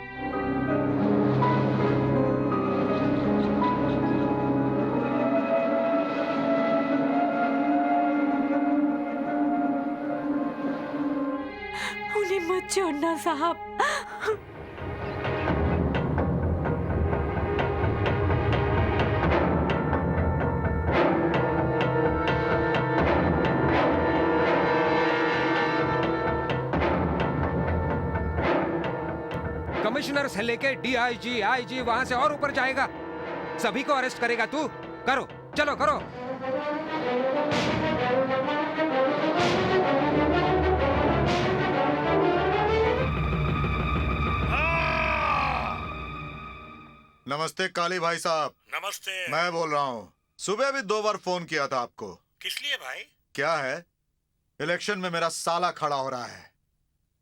उन्हें मत छोड़ना साहब। कमिश्नर से लेके डीआईजी, आईजी, वहां से और ऊपर जाएगा। सभी को अरेस्ट करेगा तू? करो, चलो करो। नमस्ते काली भाई साहब। नमस्ते। मैं बोल रहा हूँ, सुबह भी 2 बार फोन किया था आपको। किस लिए भाई? क्या है, इलेक्शन में मेरा साला खड़ा हो रहा है।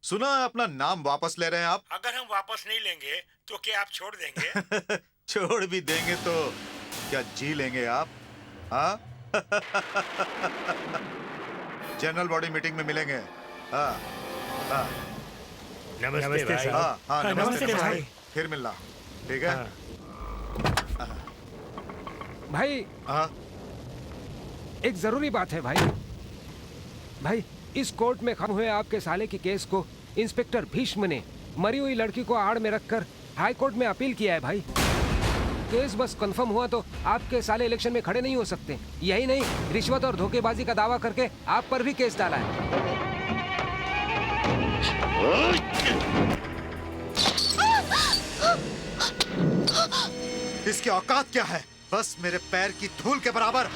सुना है अपना नाम वापस ले रहे हैं आप। अगर हम वापस नहीं लेंगे तो क्या आप छोड़ देंगे? छोड़ भी देंगे तो क्या जी लेंगे आप? हाँ? जनरल बॉडी मीटिंग में मिलेंगे। हाँ हाँ नमस्ते भाई। हाँ हाँ नमस्ते भाई। फिर मिलना, ठीक है? भाई हाँ एक जरूरी बात है भाई। भाई इस कोर्ट में खत्म हुए आपके साले की केस को इंस्पेक्टर भीष्म ने मरी हुई लड़की को आड़ में रखकर हाई कोर्ट में अपील किया है भाई। केस बस कंफर्म हुआ तो आपके साले इलेक्शन में खड़े नहीं हो सकते। यही नहीं, रिश्वत और धोखेबाजी का दावा करके आप पर भी केस डाला है। इसकी औकात क्या है? बस मेरे पैर की धूल के बराबर।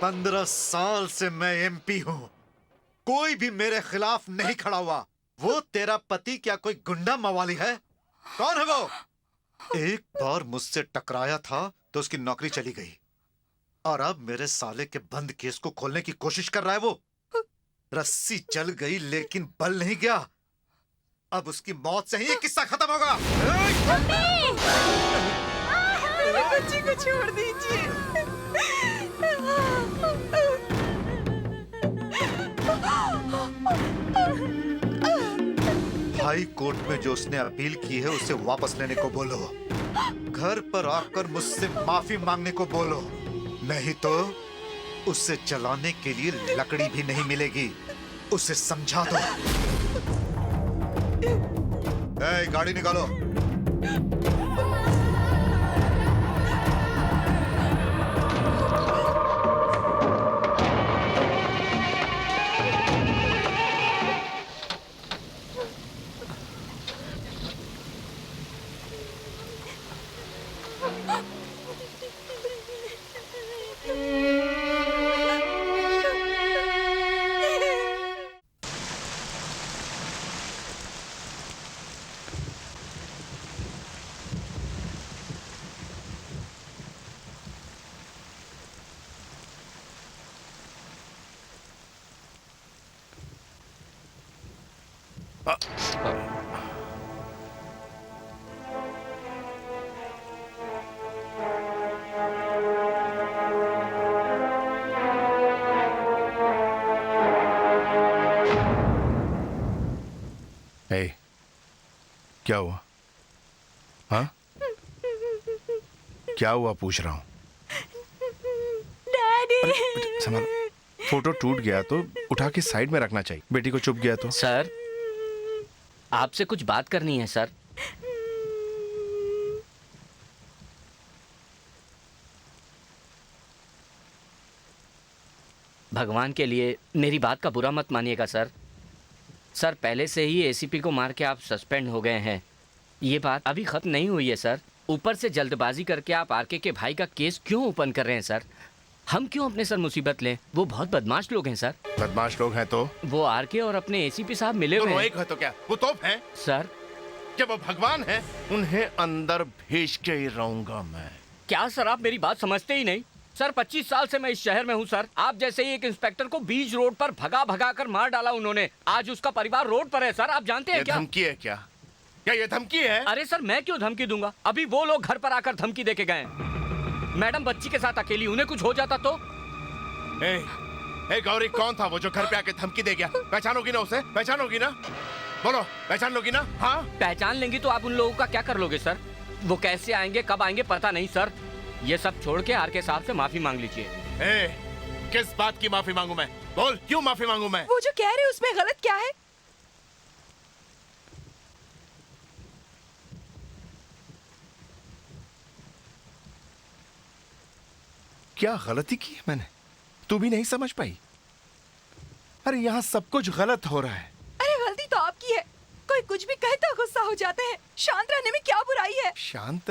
15 साल से मैं एमपी हूँ, कोई भी मेरे खिलाफ नहीं खड़ा हुआ। वो तेरा पति क्या कोई गुंडा मवाली है? कौन है वो? एक बार मुझसे टकराया था तो उसकी नौकरी चली गई, और अब मेरे साले के बंद केस को खोलने की कोशिश कर रहा है वो। रस्सी चल गई लेकिन बल नहीं गया। अब उसकी मौत से ही ये किस्सा खत्म होगा। मेरे बच्चे को छोड़ दीजिए। हाई कोर्ट में जो उसने अपील की है उसे वापस लेने को बोलो। घर पर आकर मुझसे माफी मांगने को बोलो, नहीं तो उसे जलाने के लिए लकड़ी भी नहीं मिलेगी। उसे समझा दो। ए, गाड़ी निकालो। ए, क्या हुआ? हाँ, क्या हुआ पूछ रहा हूँ। डैडी। संभाल, फोटो टूट गया तो उठा के साइड में रखना चाहिए। बेटी को चुभ गया तो। सर, आपसे कुछ बात करनी है सर। भगवान के लिए मेरी बात का बुरा मत मानिएगा सर। सर, पहले से ही एसीपी को मार के आप सस्पेंड हो गए हैं। ये बात अभी खत्म नहीं हुई है सर। ऊपर से जल्दबाजी करके आप आरके के भाई का केस क्यों ओपन कर रहे हैं सर? हम क्यों अपने सर मुसीबत लें? वो बहुत बदमाश लोग हैं सर। बदमाश लोग हैं तो? वो आरके और अपने एसीपी साहब मिले हुए दोनों हैं। एक है तो क्या वो तोप हैं? सर, जब वो भगवान है उन्हें अंदर भेज के ही रहूंगा मैं। क्या सर आप मेरी बात समझते ही नहीं? सर 25 साल से मैं इस शहर में हूँ सर। आप जैसे ही एक इंस्पेक्टर को बीच रोड पर भगा भगा कर मार डाला उन्होंने। आज उसका परिवार रोड पर है सर। आप जानते हैं ये क्या? धमकी है क्या? क्या ये धमकी है? अरे सर, मैं क्यों धमकी दूंगा? अभी वो लोग घर पर आकर धमकी देके गए। मैडम बच्ची के साथ अकेली, उन्हें कुछ हो जाता तो? ए गौरी, कौन था वो जो घर पे आके धमकी दे गया? पहचानोगी ना उसे? पहचानोगी ना? बोलो, पहचान लोगी ना? हाँ, पहचान लेंगी तो आप उन लोगों का क्या कर लोगे सर? वो कैसे आएंगे, कब आएंगे पता नहीं सर। ये सब छोड़ के आरके साहब से माफी मांग लीजिए। किस बात की माफी मांगू मैं? बोल, क्यों माफी मांगू मैं? वो जो कह रहे उसमें गलत क्या है? क्या गलती की है मैंने? तू भी नहीं समझ पाई? अरे यहाँ सब कुछ गलत हो रहा है। अरे गलती तो आपकी है। कोई कुछ भी कहे तो गुस्सा हो जाते हैं। शांत रहने में क्या बुराई है? शांत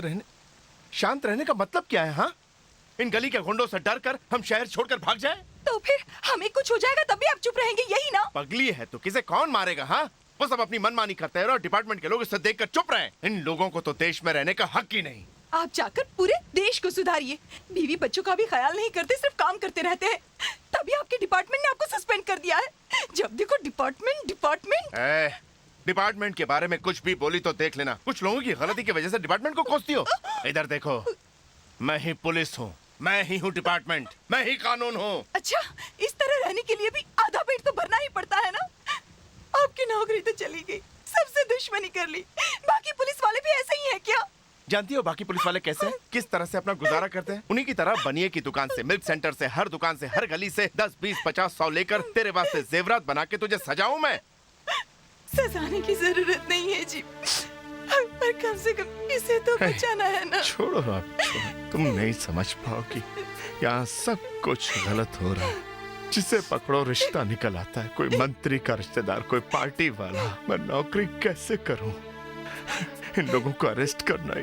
रहने का मतलब क्या है? हाँ, इन गली के गुंडों से डर कर हम शहर छोड़कर भाग जाएं? तो फिर हमें कुछ हो जाएगा तब भी आप चुप रहेंगे, यही ना? पगली है तो किसे कौन मारेगा? हाँ, वो सब अपनी मनमानी करते हैं और डिपार्टमेंट के लोग इसे देखकर चुप रहे। इन लोगों को तो देश में रहने का हक ही नहीं। आप जाकर पूरे देश को सुधारिए। बीवी बच्चों का भी ख्याल नहीं करते, सिर्फ काम करते रहते हैं। तभी आपके डिपार्टमेंट ने आपको सस्पेंड कर दिया है। जब देखो डिपार्टमेंट। डिपार्टमेंट के बारे में कुछ भी बोली तो देख लेना। कुछ लोगों की गलती की वजह से डिपार्टमेंट को कोसती हो। इधर देखो, मैं ही पुलिस हूँ, मैं ही हूँ डिपार्टमेंट, मैं ही कानून हूँ। अच्छा, इस तरह रहने के लिए भी आधा पेट तो भरना ही पड़ता है ना? आपकी नौकरी तो चली गई, सबसे दुश्मनी कर ली। बाकी पुलिस वाले भी ऐसे ही हैं क्या? जानती हो बाकी पुलिस वाले कैसे हैं? किस तरह से अपना गुजारा करते हैं? उन्हीं की तरह बनिए की दुकान से, मिल्क सेंटर से, हर दुकान से, हर गली से 10, 20, 50, 100 लेकर तेरे वास्ते जेवरात बना के तुझे सजाऊं मैं? सजाने की जरूरत नहीं है जी, पर कम से कम इसे तो बचाना है ना। छोड़ो आप, छोड़ो। तुम नहीं समझ पाओगी। यहाँ सब कुछ गलत हो रहा है। जिसे पकड़ो रिश्ता निकल आता है। कोई मंत्री का रिश्तेदार, कोई पार्टी वाला। मैं नौकरी कैसे करूं? इन लोगों को अरेस्ट करना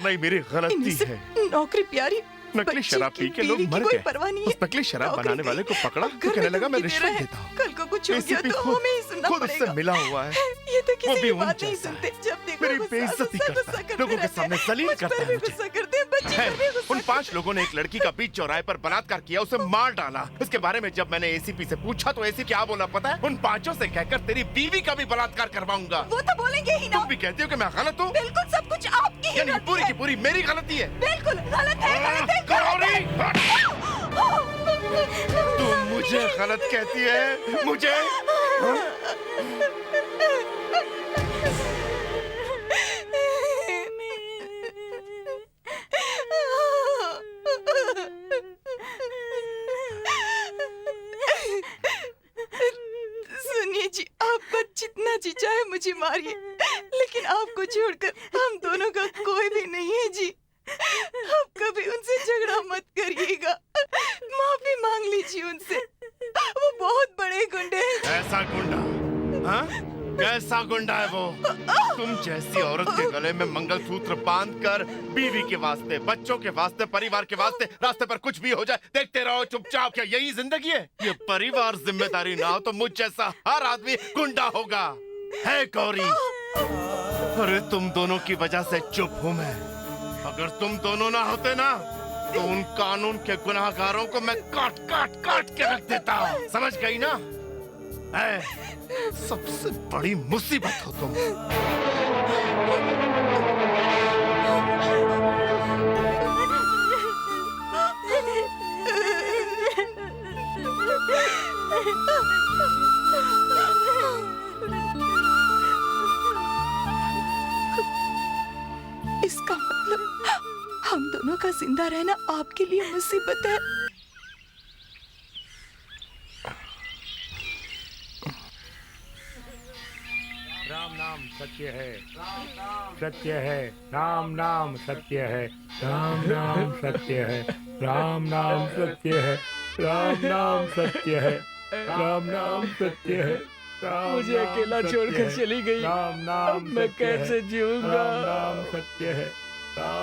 ही मेरी गलती है। नौकरी प्यारी, नकली शराब पी के लोग मर गए। उस नकली शराब बनाने वाले को पकड़ा तो कहने लगा मैं रिश्वत देता हूँ। कल को कुछ हो गया तो हमें ही सुनना खुद पड़ेगा। उससे मिला हुआ है। ये तो वो किसी भी की उन बात नहीं जैसा सुनते। जब देखो मेरी गुस्सा, बेइज्जती गुस्सा, करता गुस्सा है। करते लोगों के रहते सामने हैं। जलील मुझ करता पर है भी मुझे। गुस्सा करते हैं, बच्ची पर भी गुस्सा उन 5 लोगों ने एक लड़की का बीच चौराहे पर बलात्कार किया, उसे मार डाला। इसके बारे में जब मैंने एसीपी से पूछा तो एसीपी क्या बोला पता है? उन 5 से कहकर तेरी बीवी का भी बलात्कार करवाऊंगा। वो तो बोलेंगे ही ना। तुम भी कहती हो कि मैं गलत हूँ? बिल्कुल, सब कुछ आपकी ही यानी गलती पूरी है। की पूरी मेरी गलती है? बिल्कुल गलत है, गलत है, गौरी! गलत है। तुम मुझे गलत कहती है? मुझे? सुनिए जी, आपको जितना जी चाहे मुझे मारिए, लेकिन आपको छोड़कर हम दोनों का कोई भी नहीं है जी। आप कभी उनसे झगड़ा मत करिएगा, माफी मांग लीजिए उनसे। वो बहुत बड़े गुंडे हैं। ऐसा गुंडा? हाँ? कैसा गुंडा है वो? तुम जैसी औरत के गले में मंगलसूत्र बांधकर बीवी के वास्ते, बच्चों के वास्ते, परिवार के वास्ते रास्ते पर कुछ भी हो जाए देखते रहो चुपचाप। क्या यही जिंदगी है? ये परिवार जिम्मेदारी ना हो तो मुझ जैसा हर आदमी गुंडा होगा। है गौरी, अरे तुम दोनों की वजह से चुप हूं मैं। अगर तुम दोनों ना होते ना तो उन कानून के गुनाहगारों को मैं काट काट काट के रख देता। समझ गई ना? सबसे बड़ी मुसीबत हो तुम। इसका मतलब हम दोनों का जिंदा रहना आपके लिए मुसीबत है। राम नाम सत्य है, सत्य है, राम नाम सत्य है, राम नाम सत्य है, राम नाम सत्य है, राम नाम सत्य है, राम नाम सत्य है। मुझे अकेला छोड़कर चली गई, राम नाम मैं कैसे जीऊंगा? राम नाम सत्य है,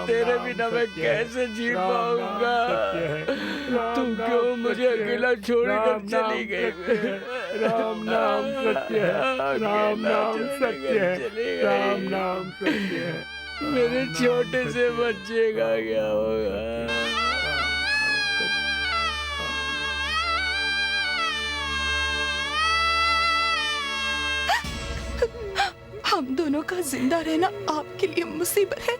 तेरे बिना मैं कैसे जी पाऊंगा? तुम क्यों मुझे अकेला छोड़कर चली गई? राम नाम सत्य है, राम नाम सत्य है, राम नाम सत्य है। मेरे छोटे से बच्चे का क्या होगा? हम दोनों का जिंदा रहना आपके लिए मुसीबत है।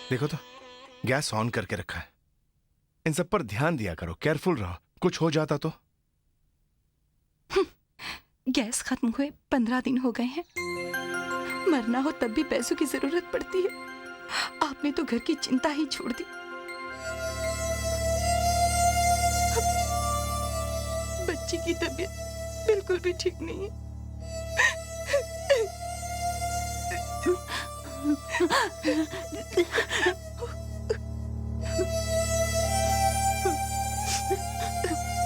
देखो तो गैस ऑन करके रखा है। इन सब पर ध्यान दिया करो, केयरफुल रहो, कुछ हो जाता तो। गैस खत्म हुए 15 दिन हो गए हैं। मरना हो तब भी पैसों की जरूरत पड़ती है। आपने तो घर की चिंता ही छोड़ दी। बच्ची की तबीयत बिल्कुल भी ठीक नहीं है।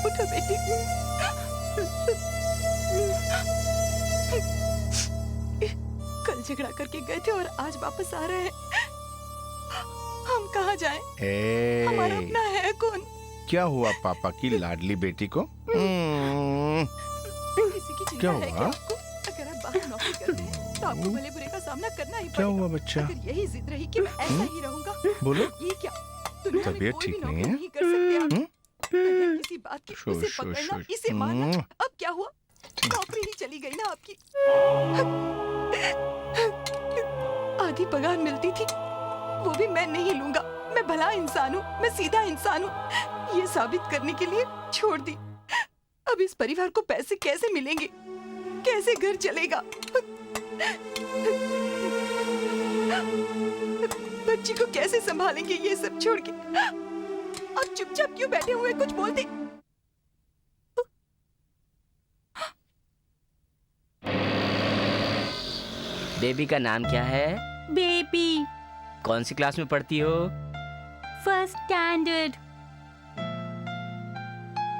उठो बेटी। कल झगड़ा करके गए थे और आज वापस आ रहे हैं। हम कहाँ जाएं? हमारा अपना है कौन? क्या हुआ पापा की लाडली बेटी को? किसी की चिंता क्या है क्या हुआ? आपको? अगर आप बाहर नौकरी करते हैं तो आपको भले बुरे का सामना करना ही क्या पड़ेगा। हुआ बच्चा? अगर यही जिद रही कि मैं ऐसा ही रहूंगा, बोलो। ये क्या दुनिया में तबीयत कोई भी ठीक नौकरी नहीं है? नहीं कर सकते आप। हम्म? अगर किसी बात की शो, उसे शो, पकड़ना, शो, इसे मारना, अब क्या हुआ? नौकरी ही चली गई ना आपकी। आधी पगार मिलती थी, वो भी मैं नहीं लूंगा। मैं भला इंसान हूँ, मैं सीधा इंसान हूँ, ये साबित करने के लिए छोड़ दी। अब इस परिवार को पैसे कैसे मिलेंगे? कैसे घर चलेगा? बच्ची को कैसे संभालेंगे ये सब छोड़ के? अब चुपचाप क्यों बैठे हुए, कुछ बोलते? बेबी का नाम क्या है? बेबी कौन सी क्लास में पढ़ती हो? First standard.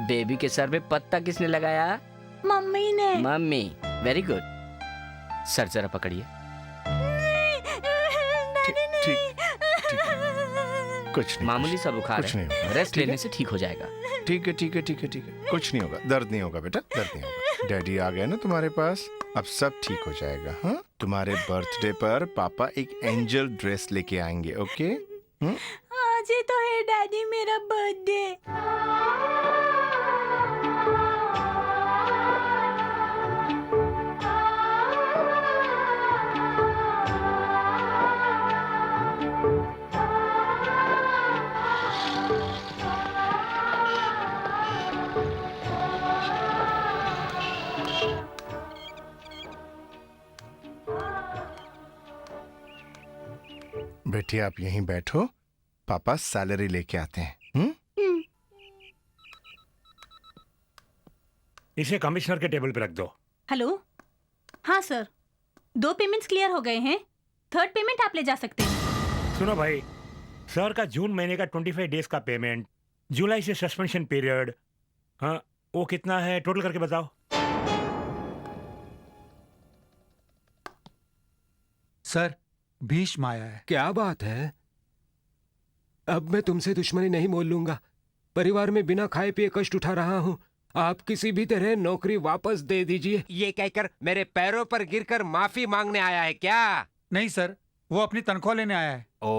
बेबी के सर पे पत्ता किसने लगाया? मम्मी ने। मम्मी। Very good. सर जरा पकड़िए। कुछ नहीं, मामूली सा बुखार कुछ है, नहीं होगा। रेस्ट ठीक है? लेने से ठीक हो जाएगा। ठीक है, ठीक है, ठीक है, ठीक है, कुछ नहीं होगा, दर्द नहीं होगा बेटा, दर्द नहीं होगा। डैडी आ गए ना तुम्हारे पास, अब सब ठीक हो जाएगा। हाँ, तुम्हारे बर्थडे पर पापा एक एंजल ड्रेस लेके आएंगे। ओके? आज ही तो है डैडी मेरा बर्थडे। बेटी आप यहीं बैठो, पापा सैलरी लेके आते हैं। इसे कमिश्नर के टेबल पे रख दो। हेलो, हाँ सर, 2 पेमेंट्स क्लियर हो गए हैं। 3rd पेमेंट आप ले जा सकते हैं। सुनो भाई, सर का जून महीने का 25 डेज का पेमेंट, जुलाई से सस्पेंशन पीरियड, हाँ वो कितना है टोटल करके बताओ। सर, भीष्म आया है। क्या बात है? अब मैं तुमसे दुश्मनी नहीं मोल लूंगा। परिवार में बिना खाए पिए कष्ट उठा रहा हूँ। आप किसी भी तरह नौकरी वापस दे दीजिए। ये कहकर मेरे पैरों पर गिरकर माफी मांगने आया है क्या? नहीं सर, वो अपनी तनख्वाह लेने आया है। ओ,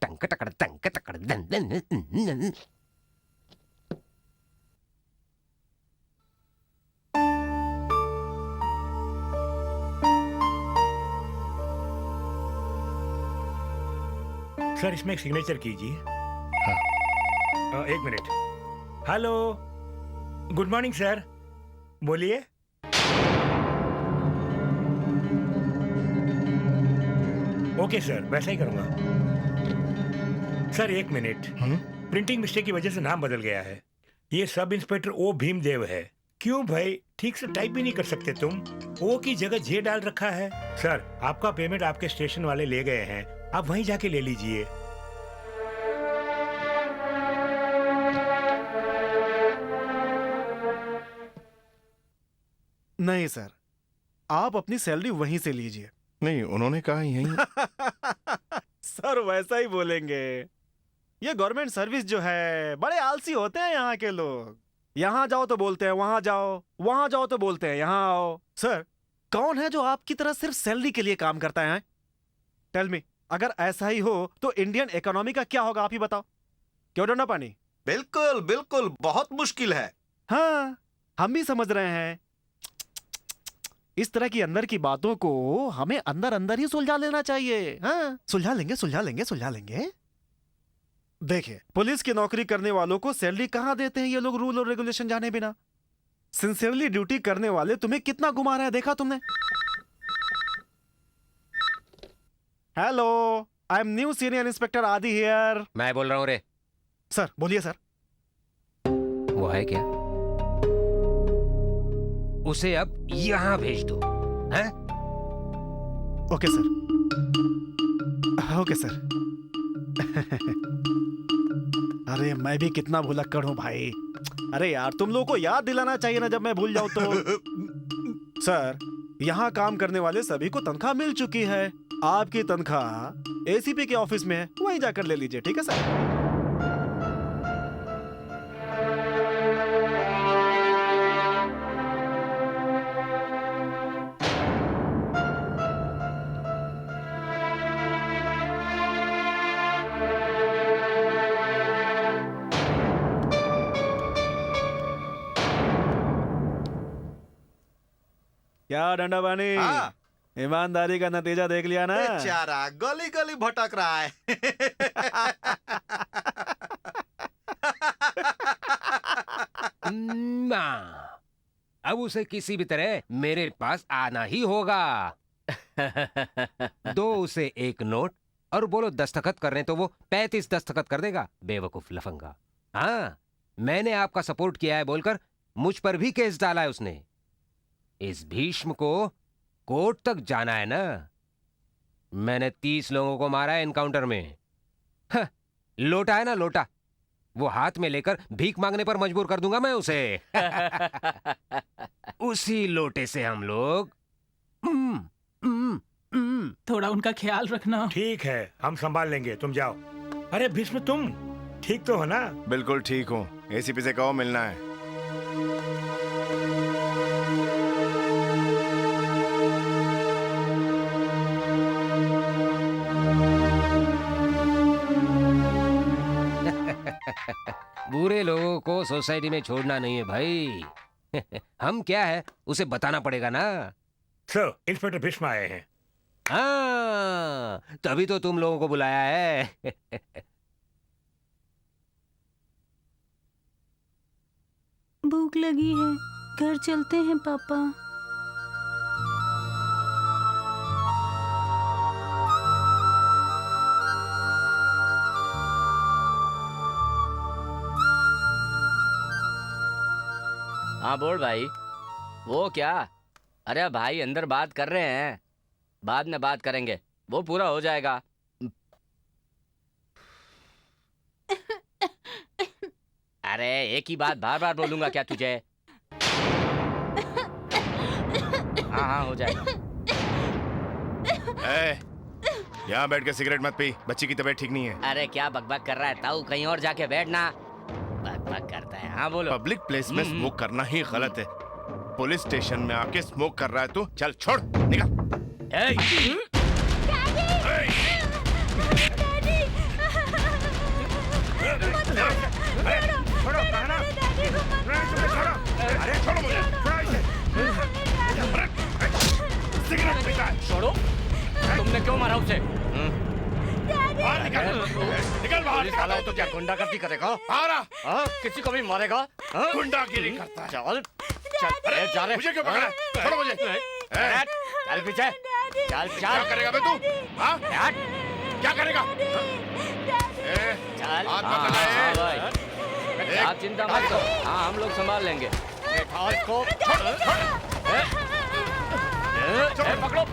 टंक टकड़ दन दन। सर इसमें एक सिग्नेचर कीजिए। एक minute. Hello, good morning sir, बोलिए। ओके सर, वैसा ही करूंगा। सर एक मिनट, प्रिंटिंग मिस्टेक की वजह से नाम बदल गया है। ये सब इंस्पेक्टर ओ भीमदेव है। क्यों भाई, ठीक से टाइप भी नहीं कर सकते तुम? ओ की जगह जे डाल रखा है। सर आपका पेमेंट आपके स्टेशन वाले ले गए हैं, आप वहीं जाके ले लीजिए। नहीं सर, आप अपनी सैलरी वहीं से लीजिए। नहीं, उन्होंने कहा यहीं। सर वैसा ही बोलेंगे। ये गवर्नमेंट सर्विस जो है, बड़े आलसी होते हैं यहाँ के लोग। यहाँ जाओ तो बोलते हैं वहां जाओ, वहां जाओ तो बोलते हैं यहाँ आओ। सर कौन है जो आपकी तरह सिर्फ सैलरी के लिए काम करता है? टेल मी, अगर ऐसा ही हो तो इंडियन इकोनॉमी का क्या होगा, आप ही बताओ। क्यों डंडा पानी? बिल्कुल बिल्कुल, बहुत मुश्किल है। हाँ, हम भी समझ रहे हैं। इस तरह की अंदर की बातों को हमें अंदर अंदर ही सुलझा लेना चाहिए। हाँ, सुलझा लेंगे सुलझा लेंगे सुलझा लेंगे। देखिए, पुलिस की नौकरी करने वालों को सैलरी कहाँ देते हैं ये लोग रूल और रेगुलेशन जाने बिना। सिंसियरली ड्यूटी करने वाले तुम्हें कितना घुमा रहे हैं, देखा तुमने? Hello, I am new senior inspector आदि हियर। मैं बोल रहा हूँ रे। सर बोलिए सर। वो है क्या? उसे अब यहाँ भेज दो। हैं? Okay sir, okay sir. अरे मैं भी कितना भुलक्कड़ हूँ भाई। अरे यार, तुम लोगों को याद दिलाना चाहिए ना जब मैं भूल जाऊं तो। सर, यहाँ काम करने वाले सभी को तनख्वाह मिल चुकी है। आपकी तनख्वाह एसीपी के ऑफिस में है, वहीं जाकर ले लीजिए। ठीक है सर? क्या डंडा पानी? हाँ। ईमानदारी का नतीजा देख लिया ना? बेचारा गली गली भटक रहा है। अब उसे किसी भी तरह मेरे पास आना ही होगा। दो उसे एक नोट और बोलो दस्तखत करने तो वो 35 दस्तखत कर देगा। बेवकूफ लफंगा। हाँ, मैंने आपका सपोर्ट किया है बोलकर मुझ पर भी केस डाला है उसने। इस भीष्म को कोर्ट तक जाना है ना। मैंने 30 लोगों को मारा है एनकाउंटर में। लोटा है ना लोटा, वो हाथ में लेकर भीख मांगने पर मजबूर कर दूंगा मैं उसे। उसी लोटे से हम लोग थोड़ा उनका ख्याल रखना। ठीक है, हम संभाल लेंगे, तुम जाओ। अरे भीष्म, तुम ठीक तो हो ना? बिल्कुल ठीक हूँ। एसीपी से कहो मिलना है। को सोसाइटी में छोड़ना नहीं है भाई। हम क्या है उसे बताना पड़ेगा ना। सर, इंस्पेक्टर भीष्म आए हैं। हाँ, तभी तो तुम लोगों को बुलाया है। भूख लगी है, घर चलते हैं पापा। हाँ बोल भाई। वो क्या? अरे भाई अंदर बात कर रहे हैं, बाद में बात करेंगे, वो पूरा हो जाएगा। अरे एक ही बात बार बार बोलूंगा क्या तुझे? हाँ हाँ हो जाएगा। यहाँ बैठ के सिगरेट मत पी, बच्ची की तबीयत ठीक नहीं है। अरे क्या बकबक कर रहा है ताऊ, कहीं और जाके बैठना। बकबक करता है। हाँ बोलो। पब्लिक प्लेस में स्मोक करना ही गलत है। पुलिस स्टेशन में आके स्मोक कर रहा है तू, चल छोड़, निकल। छोड़ो, कहा ना? अरे छोड़ो मुझे, छोड़ो इसे। सिगरेट पीता है। छोड़ो, तुमने क्यों मारा उसे? बाहर निकल, निकल बाहर। साला हो तो क्या गुंडागर्दी करेगा? बाहर आ। हाँ? किसी को भी मारेगा? हाँ? गुंडागिरी करता है। चल चल, अरे जा रे। मुझे क्यों पकड़ा? छोड़ो मुझे। चल पीछे, चल क्या चल। करेगा बे तू? हाँ? क्या करेगा? चल। हाथ मत लगा, आप चिंता मत करो, हाँ हम लोग संभाल लेंगे। बैठाओ इसको। पकड़ो।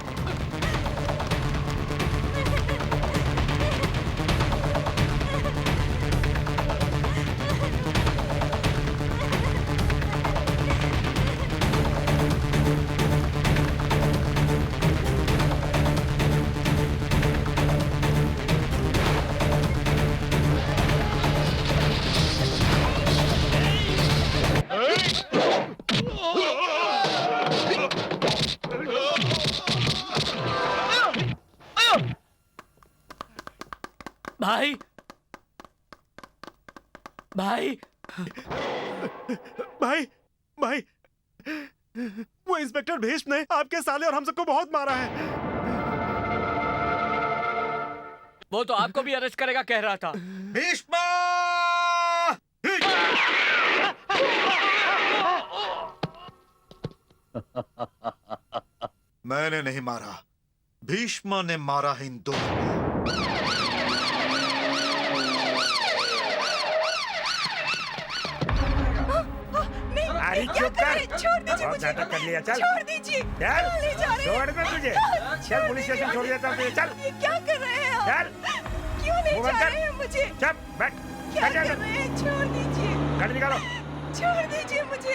भाई भाई भाई भाई, वो इंस्पेक्टर भीष्म ने आपके साले और हम सबको बहुत मारा है। वो तो आपको भी अरेस्ट करेगा कह रहा था। भीष्म! मैंने नहीं मारा, भीष्म ने मारा है इन दोनों को। अरे चुप कर, छोड़ दीजिए बहुत मुझे, नाटक कर लिया। चल छोड़ दीजिए। चल, ले जा रहे हैं। छोड़ दे तुझे। चल पुलिस स्टेशन छोड़ देता हूँ तुझे। चल ये क्या कर रहे हैं आप? चल, क्यों ले मुंह जा बंद कर। रहे हैं मुझे? चल बैठ। क्या चल, कर रहे हैं? छोड़ दीजिए, गाड़ी निकालो। छोड़ दीजिए मुझे।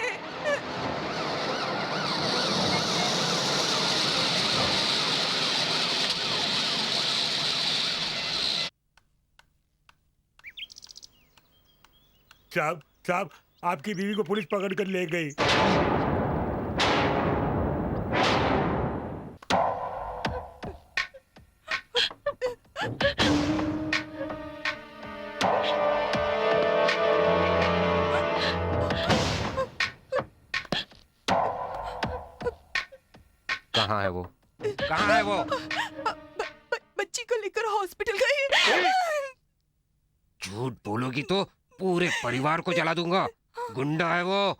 साहब साहब, आपकी बीवी को पुलिस पकड़ कर ले गई। कहाँ है वो? कहाँ है वो? बच्ची को लेकर हॉस्पिटल गई। झूठ बोलोगी तो पूरे परिवार को जला दूंगा। गुंडा है वो।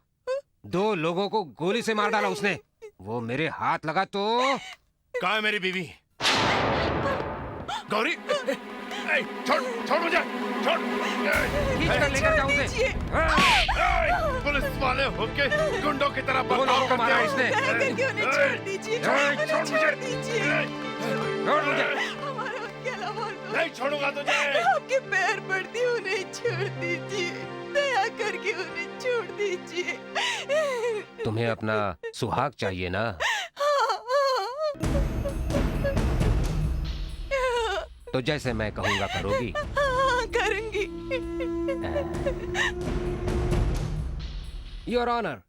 2 लोगों को गोली से मार डाला उसने। वो मेरे हाथ लगा तो। कहाँ है मेरी बीवी? गौरी, छोड़ छोड़ मुझे, छोड़। खींच कर लेकर जाओ उसे। पुलिस वाले होके गुंडों की तरह 2 बर्ताव लोगों को करते मारा हो। इसने। छोड़ दीजिए, छोड़ दीजिए। छोड़ मुझे। हमारा अकेला बोल। नहीं छोड़ूंगा तुझे। आपके पैर पड़ती हूँ, उन्हें छोड़ दीजिए, दया करके उन्हें छोड़ दीजिए। तुम्हें अपना सुहाग चाहिए ना? तो जैसे मैं कहूँगा करोगी? हाँ, करूंगी। योर ऑनर,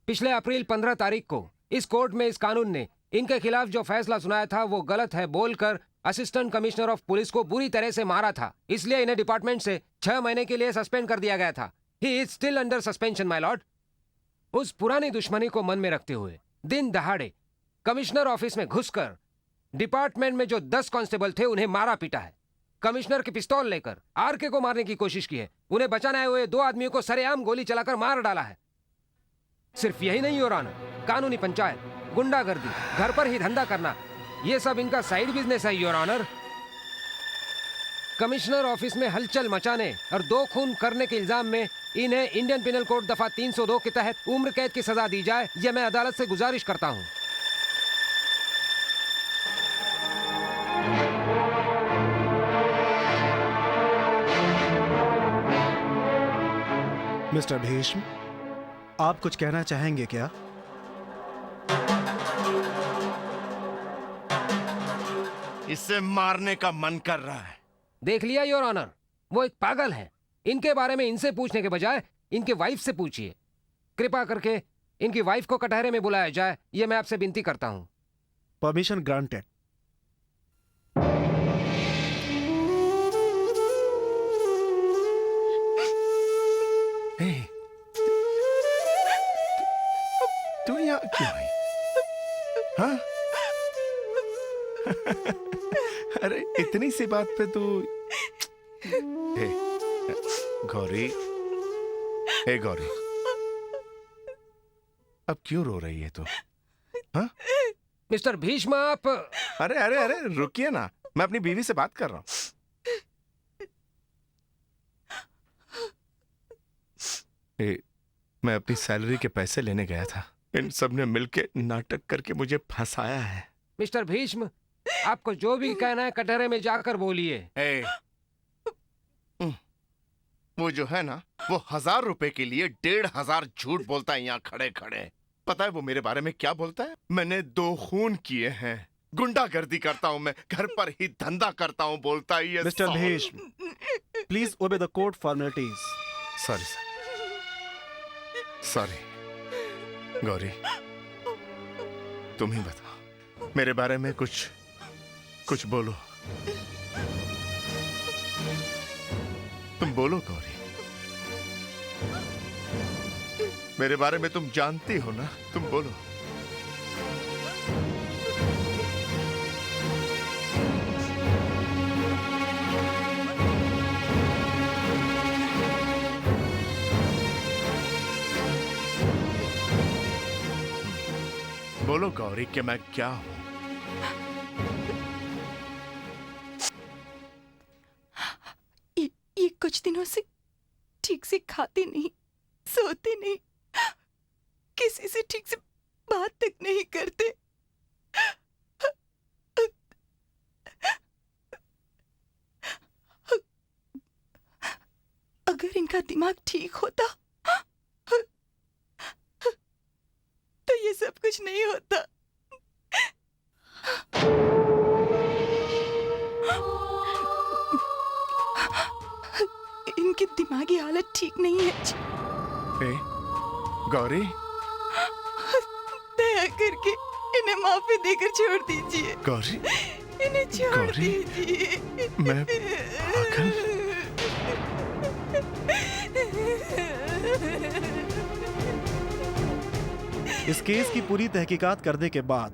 पिछले अप्रैल 15 तारीख को इस कोर्ट में इस कानून ने इनके खिलाफ जो फैसला सुनाया था वो गलत है बोलकर असिस्टेंट कमिश्नर ऑफ पुलिस को बुरी तरह से मारा था। इसलिए इन्हें डिपार्टमेंट से 6 महीने के लिए सस्पेंड कर दिया गया था। He is still under suspension, my lord. उस पुरानी दुश्मनी को मन में रखते हुए दिन दहाड़े कमिश्नर ऑफिस में घुसकर डिपार्टमेंट में जो 10 कांस्टेबल थे उन्हें मारा पीटा है। कमिश्नर की पिस्तौल लेकर आरके को मारने की कोशिश की है। उन्हें बचाने आए हुए 2 आदमियों को सरेआम गोली चलाकर मार डाला है। सिर्फ यही नहीं योर ऑनर, कानूनी पंचायत, गुंडागर्दी, घर पर ही धंधा करना, ये सब इनका साइड बिजनेस है योर ऑनर। कमिश्नर ऑफिस में हलचल मचाने और 2 खून करने के इल्जाम में इन्हें इंडियन पिनल कोड दफा 302 के तहत उम्र कैद की सजा दी जाए, यह मैं अदालत से गुजारिश करता हूं। मिस्टर भीष्म, आप कुछ कहना चाहेंगे क्या? इसे मारने का मन कर रहा है। देख लिया योर ऑनर, वो एक पागल है। इनके बारे में इनसे पूछने के बजाय इनके वाइफ से पूछिए। कृपा करके इनकी वाइफ को कटहरे में बुलाया जाए, ये मैं आपसे विनती करता हूं। Permission granted. तू यहाँ क्यों आई? हाँ? अरे इतनी सी बात पे तू गौरी, हे गौरी, अब क्यों रो रही है तू? हाँ? मिस्टर भीष्म आप... अरे अरे अरे रुकिए ना, मैं अपनी बीवी से बात कर रहा हूं। मैं अपनी सैलरी के पैसे लेने गया था, इन सब ने मिलके नाटक करके मुझे फंसाया है। मिस्टर भीष्म, आपको जो भी कहना है कटहरे में जाकर बोलिए। वो जो है ना, वो 1000 रुपए के लिए 1500 झूठ बोलता है यहाँ खड़े खड़े। पता है वो मेरे बारे में क्या बोलता है? मैंने 2 खून किए हैं, गुंडागर्दी करता हूँ मैं, घर पर ही धंधा करता हूँ, बोलता है ये। Mister Bhishma, please obey the court formalities. Sorry sir, sorry. Gauri, तुम ही बताओ, मेरे बारे में कुछ बोलो। तुम बोलो गौरी, मेरे बारे में तुम जानती हो ना, तुम बोलो। बोलो गौरी कि मैं क्या हूं? ये कुछ दिनों से ठीक से खाती नहीं, सोती नहीं, किसी से ठीक से बात तक नहीं करते। अगर इनका दिमाग ठीक होता तो ये सब कुछ नहीं होता। इनकी दिमागी हालत ठीक नहीं है। गौरी, दया करके इन्हें माफी देकर छोड़ दीजिए। गौरी, इन्हें छोड़ गौरी, दीजिए। मैं पागल? इस केस की पूरी तहकीकात करने के बाद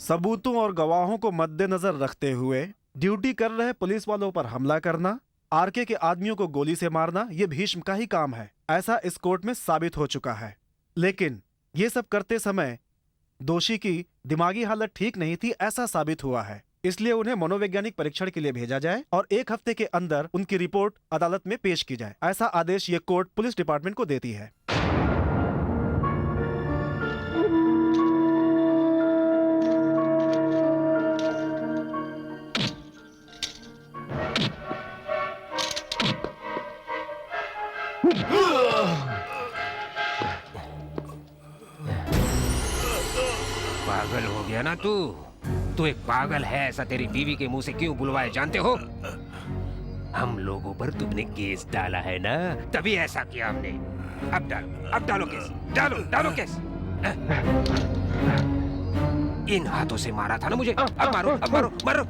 सबूतों और गवाहों को मद्देनजर रखते हुए ड्यूटी कर रहे पुलिस वालों पर हमला करना, आरके के आदमियों को गोली से मारना, ये भीष्म का ही काम है, ऐसा इस कोर्ट में साबित हो चुका है। लेकिन ये सब करते समय दोषी की दिमागी हालत ठीक नहीं थी, ऐसा साबित हुआ है। इसलिए उन्हें मनोवैज्ञानिक परीक्षण के लिए भेजा जाए और 1 हफ्ते के अंदर उनकी रिपोर्ट अदालत में पेश की जाए, ऐसा आदेश ये कोर्ट पुलिस डिपार्टमेंट को देती है। पागल हो गया ना तू? तू एक पागल है, ऐसा तेरी बीवी के मुंह से क्यों बुलवाए जानते हो? हम लोगों पर तुमने केस डाला है ना, तभी ऐसा किया हमने। अब डालो केस, डालो केस। इन हाथों से मारा था ना मुझे, अब मारो।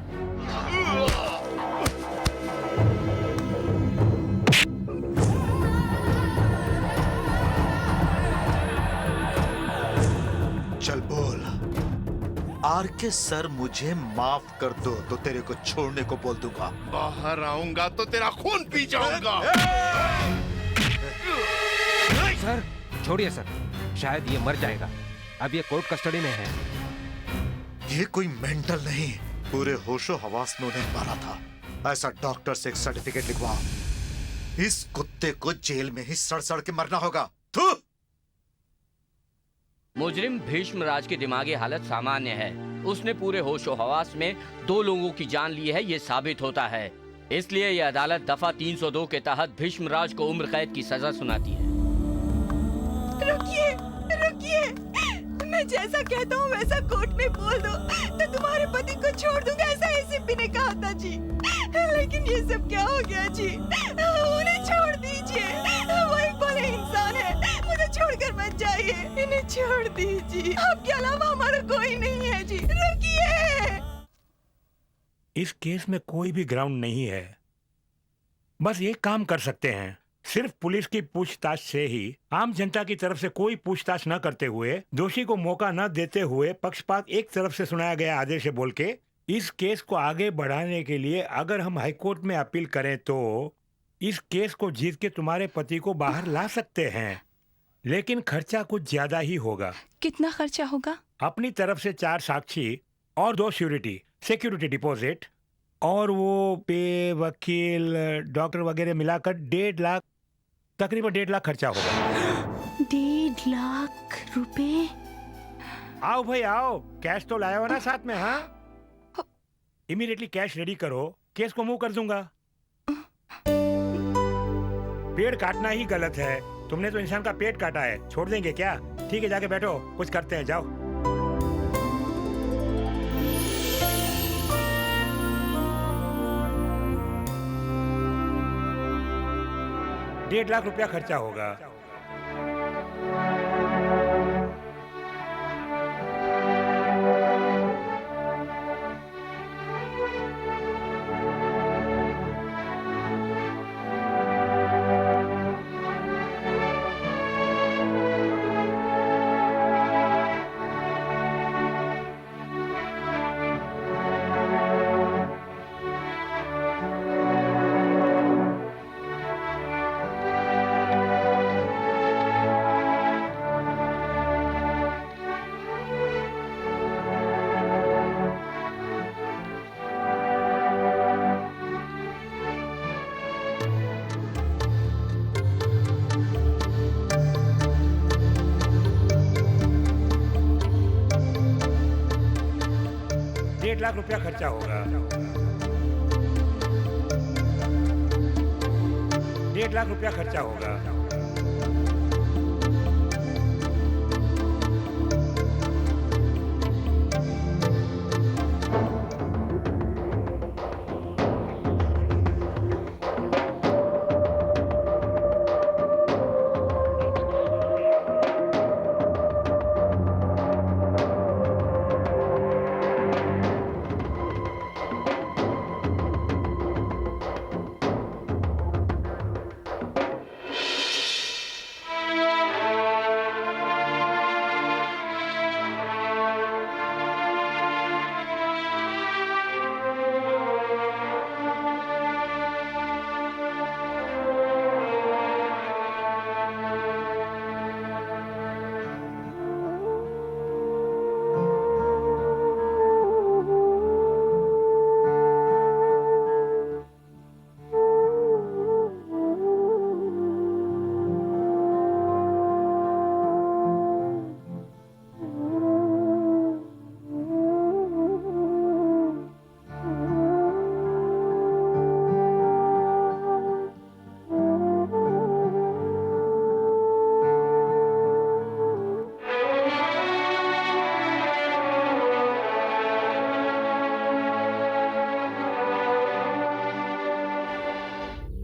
आरके सर मुझे माफ कर दो तो तेरे को छोड़ने को बोल दूंगा। बाहर आऊंगा तो तेरा खून पी जाऊंगा। सर छोड़िए सर, शायद ये मर जाएगा। अब ये कोर्ट कस्टडी में है। ये कोई मेंटल नहीं, पूरे होशो हवास में उन्हें मारा था। ऐसा डॉक्टर से एक सर्टिफिकेट लिखवा। इस कुत्ते को जेल में ही सड़ सड़ के मरना होगा। थू! मुजरिम भीष्मराज की दिमागी हालत सामान्य है। उसने पूरे होशो हवास में 2 लोगों की जान ली है, ये साबित होता है। इसलिए यह अदालत दफा 302 के तहत भीष्मराज को उम्र कैद की सजा सुनाती है। रुकिए, रुकिए, मैं जैसा कहता हूँ वैसा कोर्ट में बोल दो तो तुम्हारे पति को छोड़ दूंगा, ऐसा एसीपी ने कहा था जी। लेकिन ये सब क्या हो गया जी? उन्हें छोड़ दीजिए, वो एक भले इंसान है, मुझे छोड़कर मत जाइए, इन्हें छोड़ दीजिए, आपके अलावा हमारा कोई नहीं है जी। रुकिए। इस केस में कोई भी ग्राउंड नहीं है। बस एक काम कर सकते हैं, सिर्फ पुलिस की पूछताछ से ही, आम जनता की तरफ से कोई पूछताछ न करते हुए, दोषी को मौका न देते हुए, पक्षपात एक तरफ से सुनाया गया आदेश बोल के इस केस को आगे बढ़ाने के लिए अगर हम हाईकोर्ट में अपील करें तो इस केस को जीत के तुम्हारे पति को बाहर ला सकते हैं। लेकिन खर्चा कुछ ज्यादा ही होगा। कितना खर्चा होगा? अपनी तरफ से 4 साक्षी और 2 श्योरिटी, सिक्योरिटी डिपॉजिट और वो पे, वकील, डॉक्टर वगैरह मिलाकर 1.5 लाख, तकरीबन 1.5 लाख खर्चा होगा। 1.5 लाख रुपए? आओ भाई आओ, कैश तो लाया हो ना साथ में? हाँ, इमीडिएटली कैश रेडी करो, केस को मूव कर दूंगा। पेड़ काटना ही गलत है, तुमने तो इंसान का पेट काटा है, छोड़ देंगे क्या? ठीक है, जाके बैठो, कुछ करते हैं, जाओ। ₹1.5 लाख खर्चा होगा। ₹1.5 लाख खर्चा होगा। ₹1.5 लाख खर्चा होगा।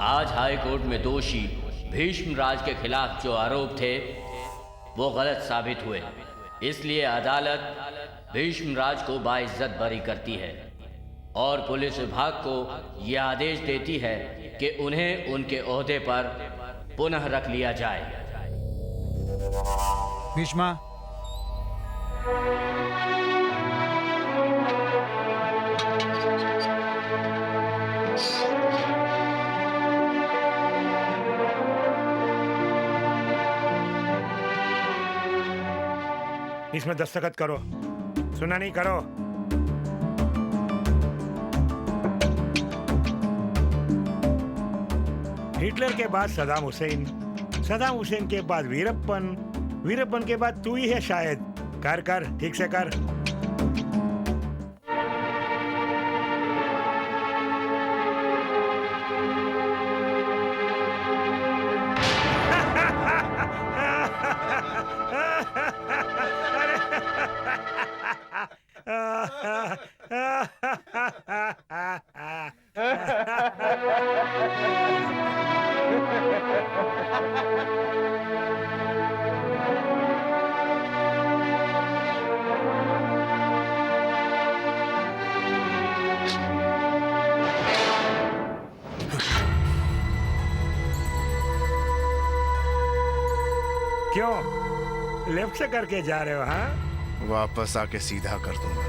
आज हाई कोर्ट में दोषी भीष्मराज के खिलाफ जो आरोप थे वो गलत साबित हुए। इसलिए अदालत भीष्मराज को बाइज्जत बरी करती है और पुलिस विभाग को यह आदेश देती है कि उन्हें उनके ओहदे पर पुनः रख लिया जाए। भीष्मा, इसमें दस्तखत करो। सुना नहीं, करो। हिटलर के बाद सदाम हुसैन, सदाम हुसैन के बाद वीरप्पन, वीरप्पन के बाद तू ही है शायद। कर कर, ठीक से कर। क्यों लेफ्ट से करके जा रहे हो? हाँ, वापस आके सीधा कर दूंगा।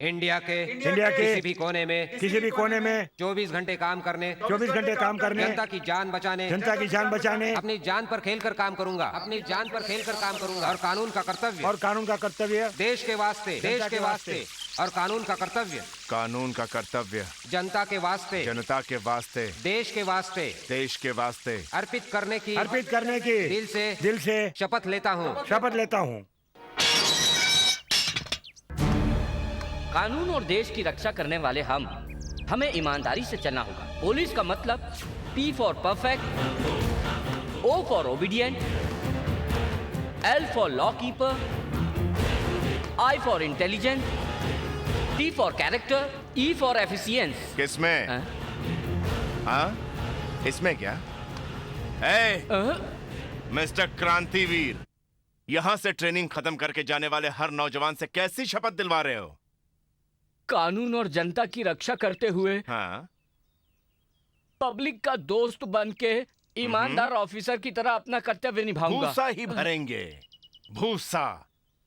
इंडिया के किसी भी कोने में 24 घंटे काम करने, 24 घंटे काम करने, जनता की जान बचाने, अपनी जान पर खेलकर काम करूंगा, और कानून का कर्तव्य, देश के वास्ते और कानून का कर्तव्य जनता के वास्ते, देश के वास्ते अर्पित करने की दिल से शपथ लेता हूँ। कानून और देश की रक्षा करने वाले हमें ईमानदारी से चलना होगा। पुलिस का मतलब P for perfect, O for obedient, L for law keeper, I for intelligent, T for character, E for efficiency. किसमें? हाँ? इसमें क्या? मिस्टर क्रांतिवीर, यहाँ से ट्रेनिंग खत्म करके जाने वाले हर नौजवान से कैसी शपथ दिलवा रहे हो? कानून और जनता की रक्षा करते हुए, हाँ? पब्लिक का दोस्त बन के ईमानदार ऑफिसर की तरह अपना कर्तव्य निभाऊंगा। भूसा ही भरेंगे, भूसा।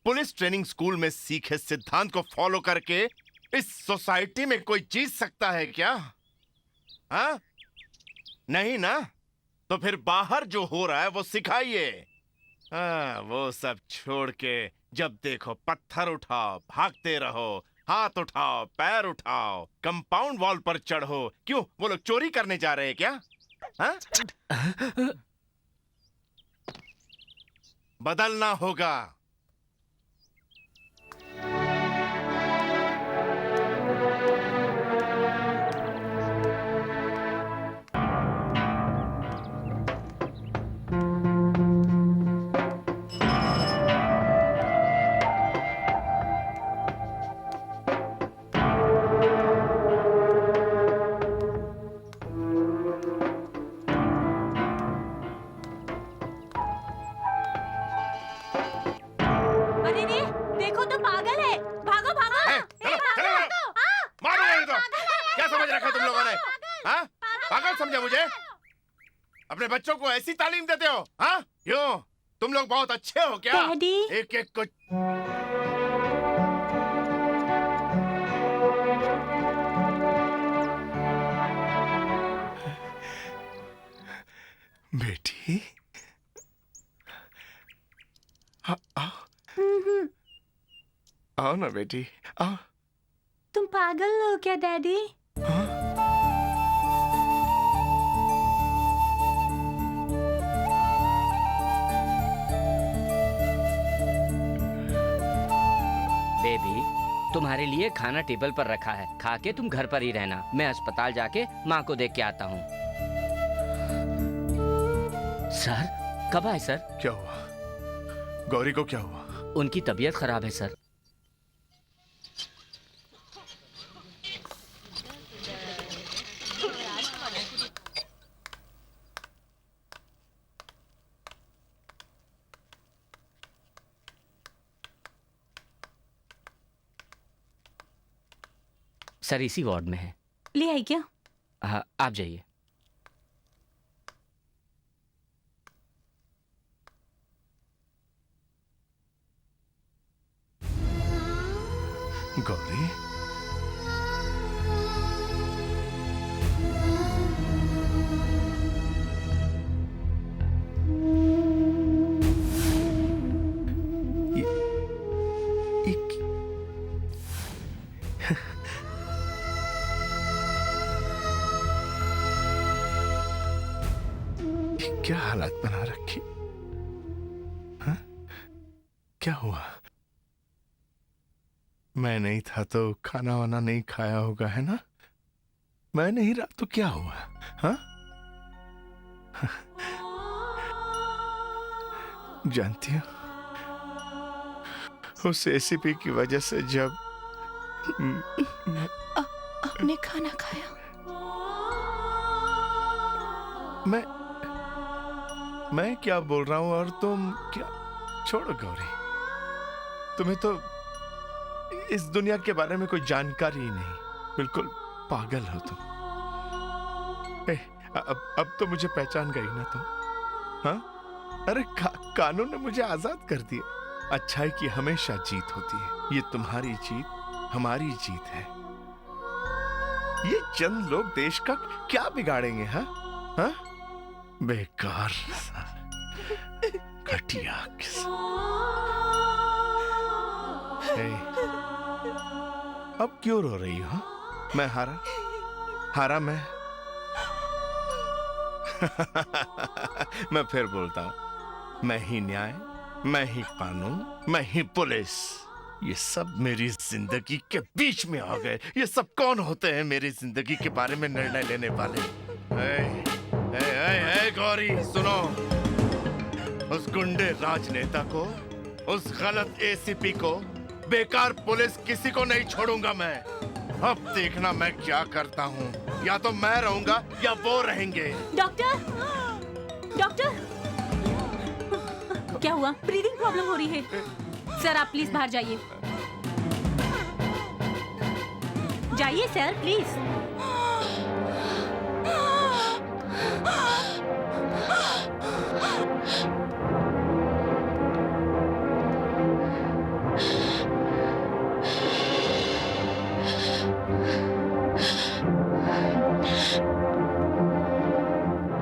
पुलिस ट्रेनिंग स्कूल में सीखे सिद्धांत को फॉलो करके इस सोसाइटी में कोई जीत सकता है क्या? हाँ? नहीं ना? तो फिर बाहर जो हो रहा है वो सिखाइए। हाँ, वो सब छोड़ के जब देखो पत्थर उठाओ, भागते रहो, हाथ उठाओ, पैर उठाओ, कंपाउंड वॉल पर चढ़ो। क्यों, वो लोग चोरी करने जा रहे हैं क्या? हाँ? बदलना होगा। समझे मुझे? अपने बच्चों को ऐसी तालीम देते हो? हाँ? क्यों? तुम लोग बहुत अच्छे हो क्या? डैडी। एक एक को बेटी, आओ ना बेटी, आओ। तुम पागल हो क्या डैडी? बेबी, तुम्हारे लिए खाना टेबल पर रखा है, खा के तुम घर पर ही रहना। मैं अस्पताल जाके माँ को देख के आता हूँ। सर, कब आए सर? क्या हुआ? गौरी को क्या हुआ? उनकी तबीयत खराब है सर। सर इसी वार्ड में है। ले आई क्या? हाँ, आप जाइए। गौरी, क्या हालत बना रखी? हाँ? क्या हुआ? मैं नहीं था तो खाना वाना नहीं खाया होगा, है ना? मैं नहीं रहा तो क्या हुआ? हाँ? जानती हो, उस एसीपी की वजह से जब आपने खाना खाया? मैं क्या बोल रहा हूं और तुम क्या? छोड़ो गौरी, तुम्हें तो इस दुनिया के बारे में कोई जानकारी ही नहीं, बिल्कुल पागल हो तुम। अब तो मुझे पहचान गई ना तुम? हाँ? अरे कानून ने मुझे आजाद कर दिया। अच्छाई की हमेशा जीत होती है। ये तुम्हारी जीत हमारी जीत है। ये चंद लोग देश का क्या बिगाड़ेंगे? हाँ हाँ, बेकार घटिया अब क्यों रो रही हो? मैं हारा मैं। मैं फिर बोलता हूं, मैं ही न्याय, मैं ही कानून, मैं ही पुलिस। ये सब मेरी जिंदगी के बीच में आ गए। ये सब कौन होते हैं मेरी जिंदगी के बारे में निर्णय लेने वाले? गौरी सुनो, उस गुंडे राजनेता को, उस गलत एसीपी को, बेकार पुलिस, किसी को नहीं छोड़ूंगा मैं। अब देखना मैं क्या करता हूँ। या तो मैं रहूंगा या वो रहेंगे। डॉक्टर, डॉक्टर, क्या हुआ? ब्रीदिंग प्रॉब्लम हो रही है। सर आप प्लीज बाहर जाइए। जाइए सर प्लीज।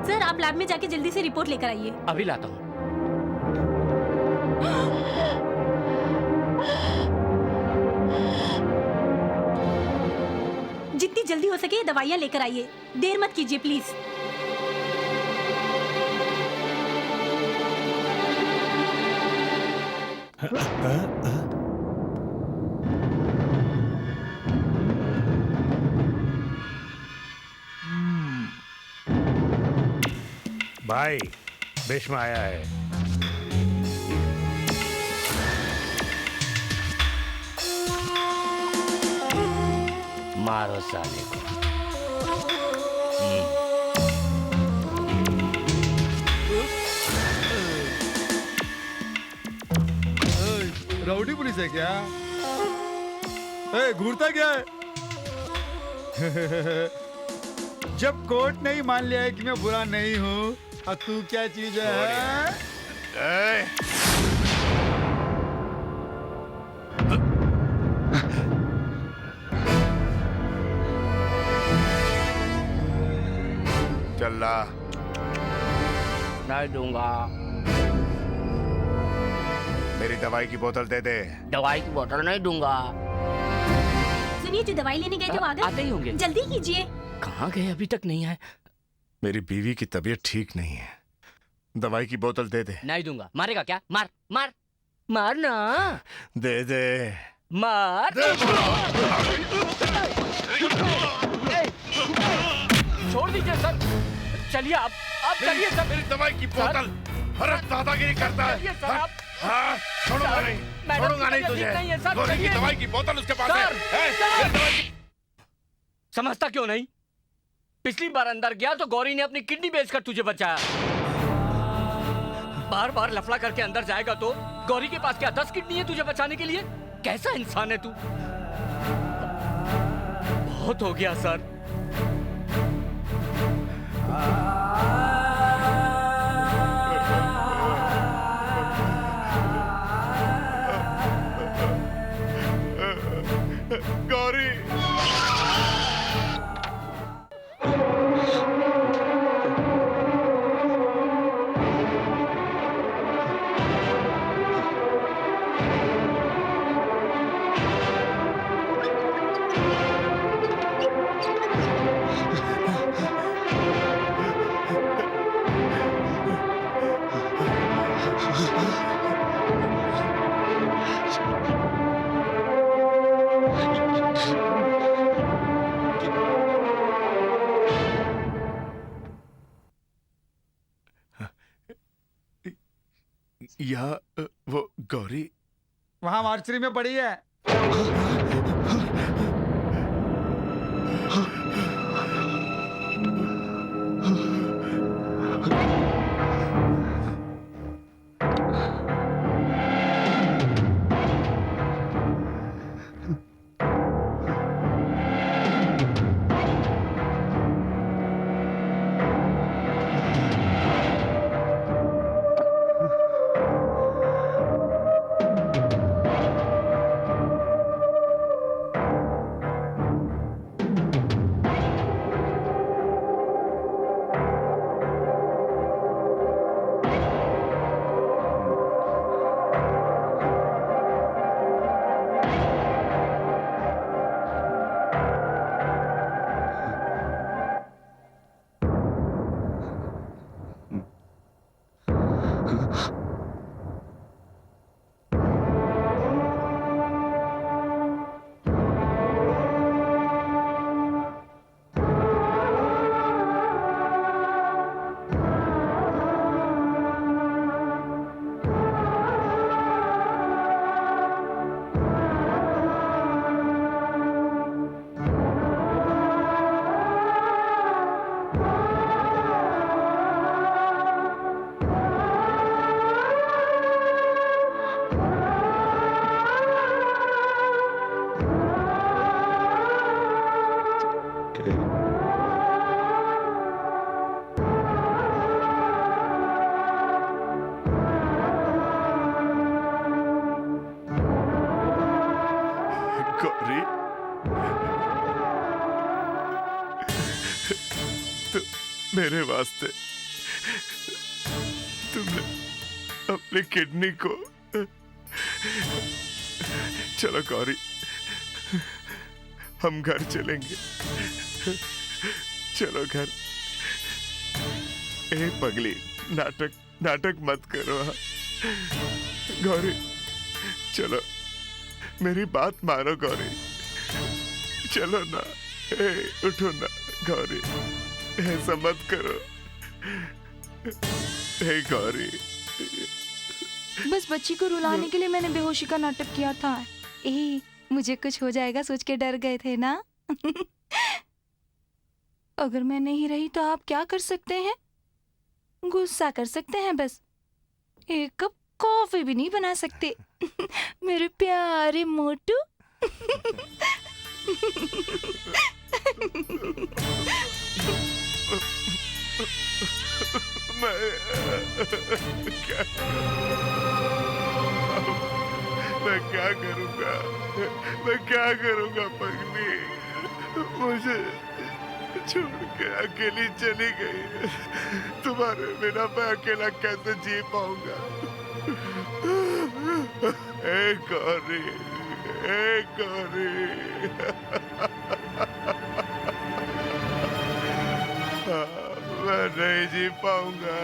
सर आप लैब में जाके जल्दी से रिपोर्ट लेकर आइए। अभी लाता हूँ। जितनी जल्दी हो सके दवाइयाँ लेकर आइए। देर मत कीजिए प्लीज। भाई भीष्म आया है। मारो साले को। राउडी पुलिस है क्या? घूरता क्या है? जब कोर्ट ने ही मान लिया है कि मैं बुरा नहीं हूँ, और तू क्या चीज है? चल नहीं दूंगा। मेरी दवाई की बोतल दे दे। दवाई की बोतल नहीं दूंगा। सुनिए, जो दवाई लेने गए थे वो आ गए? आते ही होंगे। जल्दी कीजिए। कहाँ गए? अभी तक नहीं आए। मेरी बीवी की तबीयत ठीक नहीं है, दवाई की बोतल दे दे। नहीं दूंगा। मारेगा क्या? मार मार मार ना। दे दे। मार। छोड़ दीजिए सर। चलिए आप चलिए सर। मेरी दवाई की बोतल हरक दादागिरी करता है। हाँ, छोड़ूंगा नहीं तुझे। गौरी की दवाई की बोतल उसके पास है। समझता क्यों नहीं? पिछली बार अंदर गया तो गौरी ने अपनी किडनी बेचकर तुझे बचाया। बार बार लफड़ा करके अंदर जाएगा तो गौरी के पास क्या 10 किडनी है तुझे बचाने के लिए? कैसा इंसान है तू? बहुत हो गया सर। वो गौरी वहाँ मार्चरी में पड़ी है। गौरी तो मेरे वास्ते तुमने अपनी किडनी को चलो गौरी हम घर चलेंगे चलो घर ए पगली नाटक मत करो हाँ। गौरी चलो मेरी बात मानो गौरी चलो ना ए उठो ना गौरी ऐसा मत करो ए गौरी बस बच्ची को रुलाने के लिए मैंने बेहोशी का नाटक किया था। मुझे कुछ हो जाएगा सोच के डर गए थे ना। अगर मैं नहीं रही तो आप क्या कर सकते हैं? गुस्सा कर सकते हैं बस। एक कप कॉफी भी नहीं बना सकते। मेरे प्यारे मोटू। मैं क्या करूँगा पगली मुझे छोड़ के अकेली चली गई। तुम्हारे बिना मैं अकेला कैसे जी पाऊंगा? ए गौरी मैं नहीं जी पाऊंगा।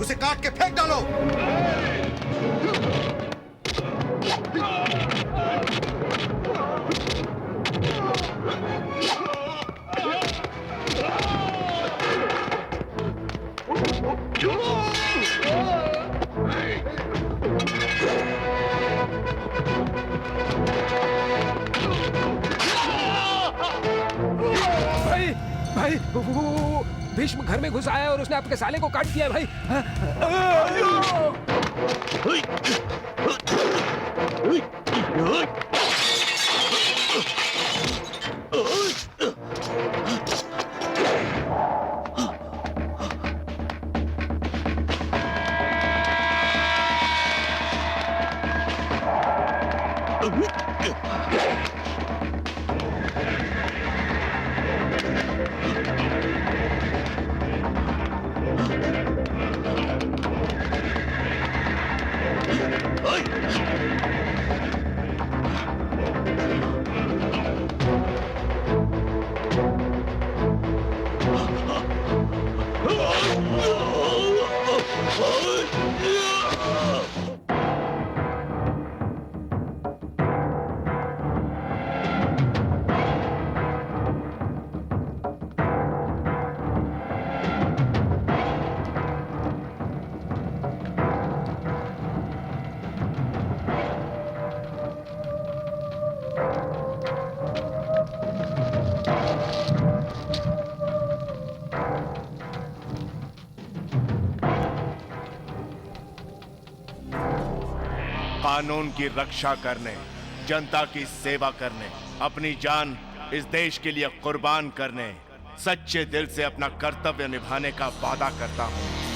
उसे काट के फेंक डालो। भाई भाई वो भीष्म घर में घुस आया और उसने आपके साले को काट दिया है भाई। कानून की रक्षा करने, जनता की सेवा करने, अपनी जान इस देश के लिए कुर्बान करने, सच्चे दिल से अपना कर्तव्य निभाने का वादा करता हूँ।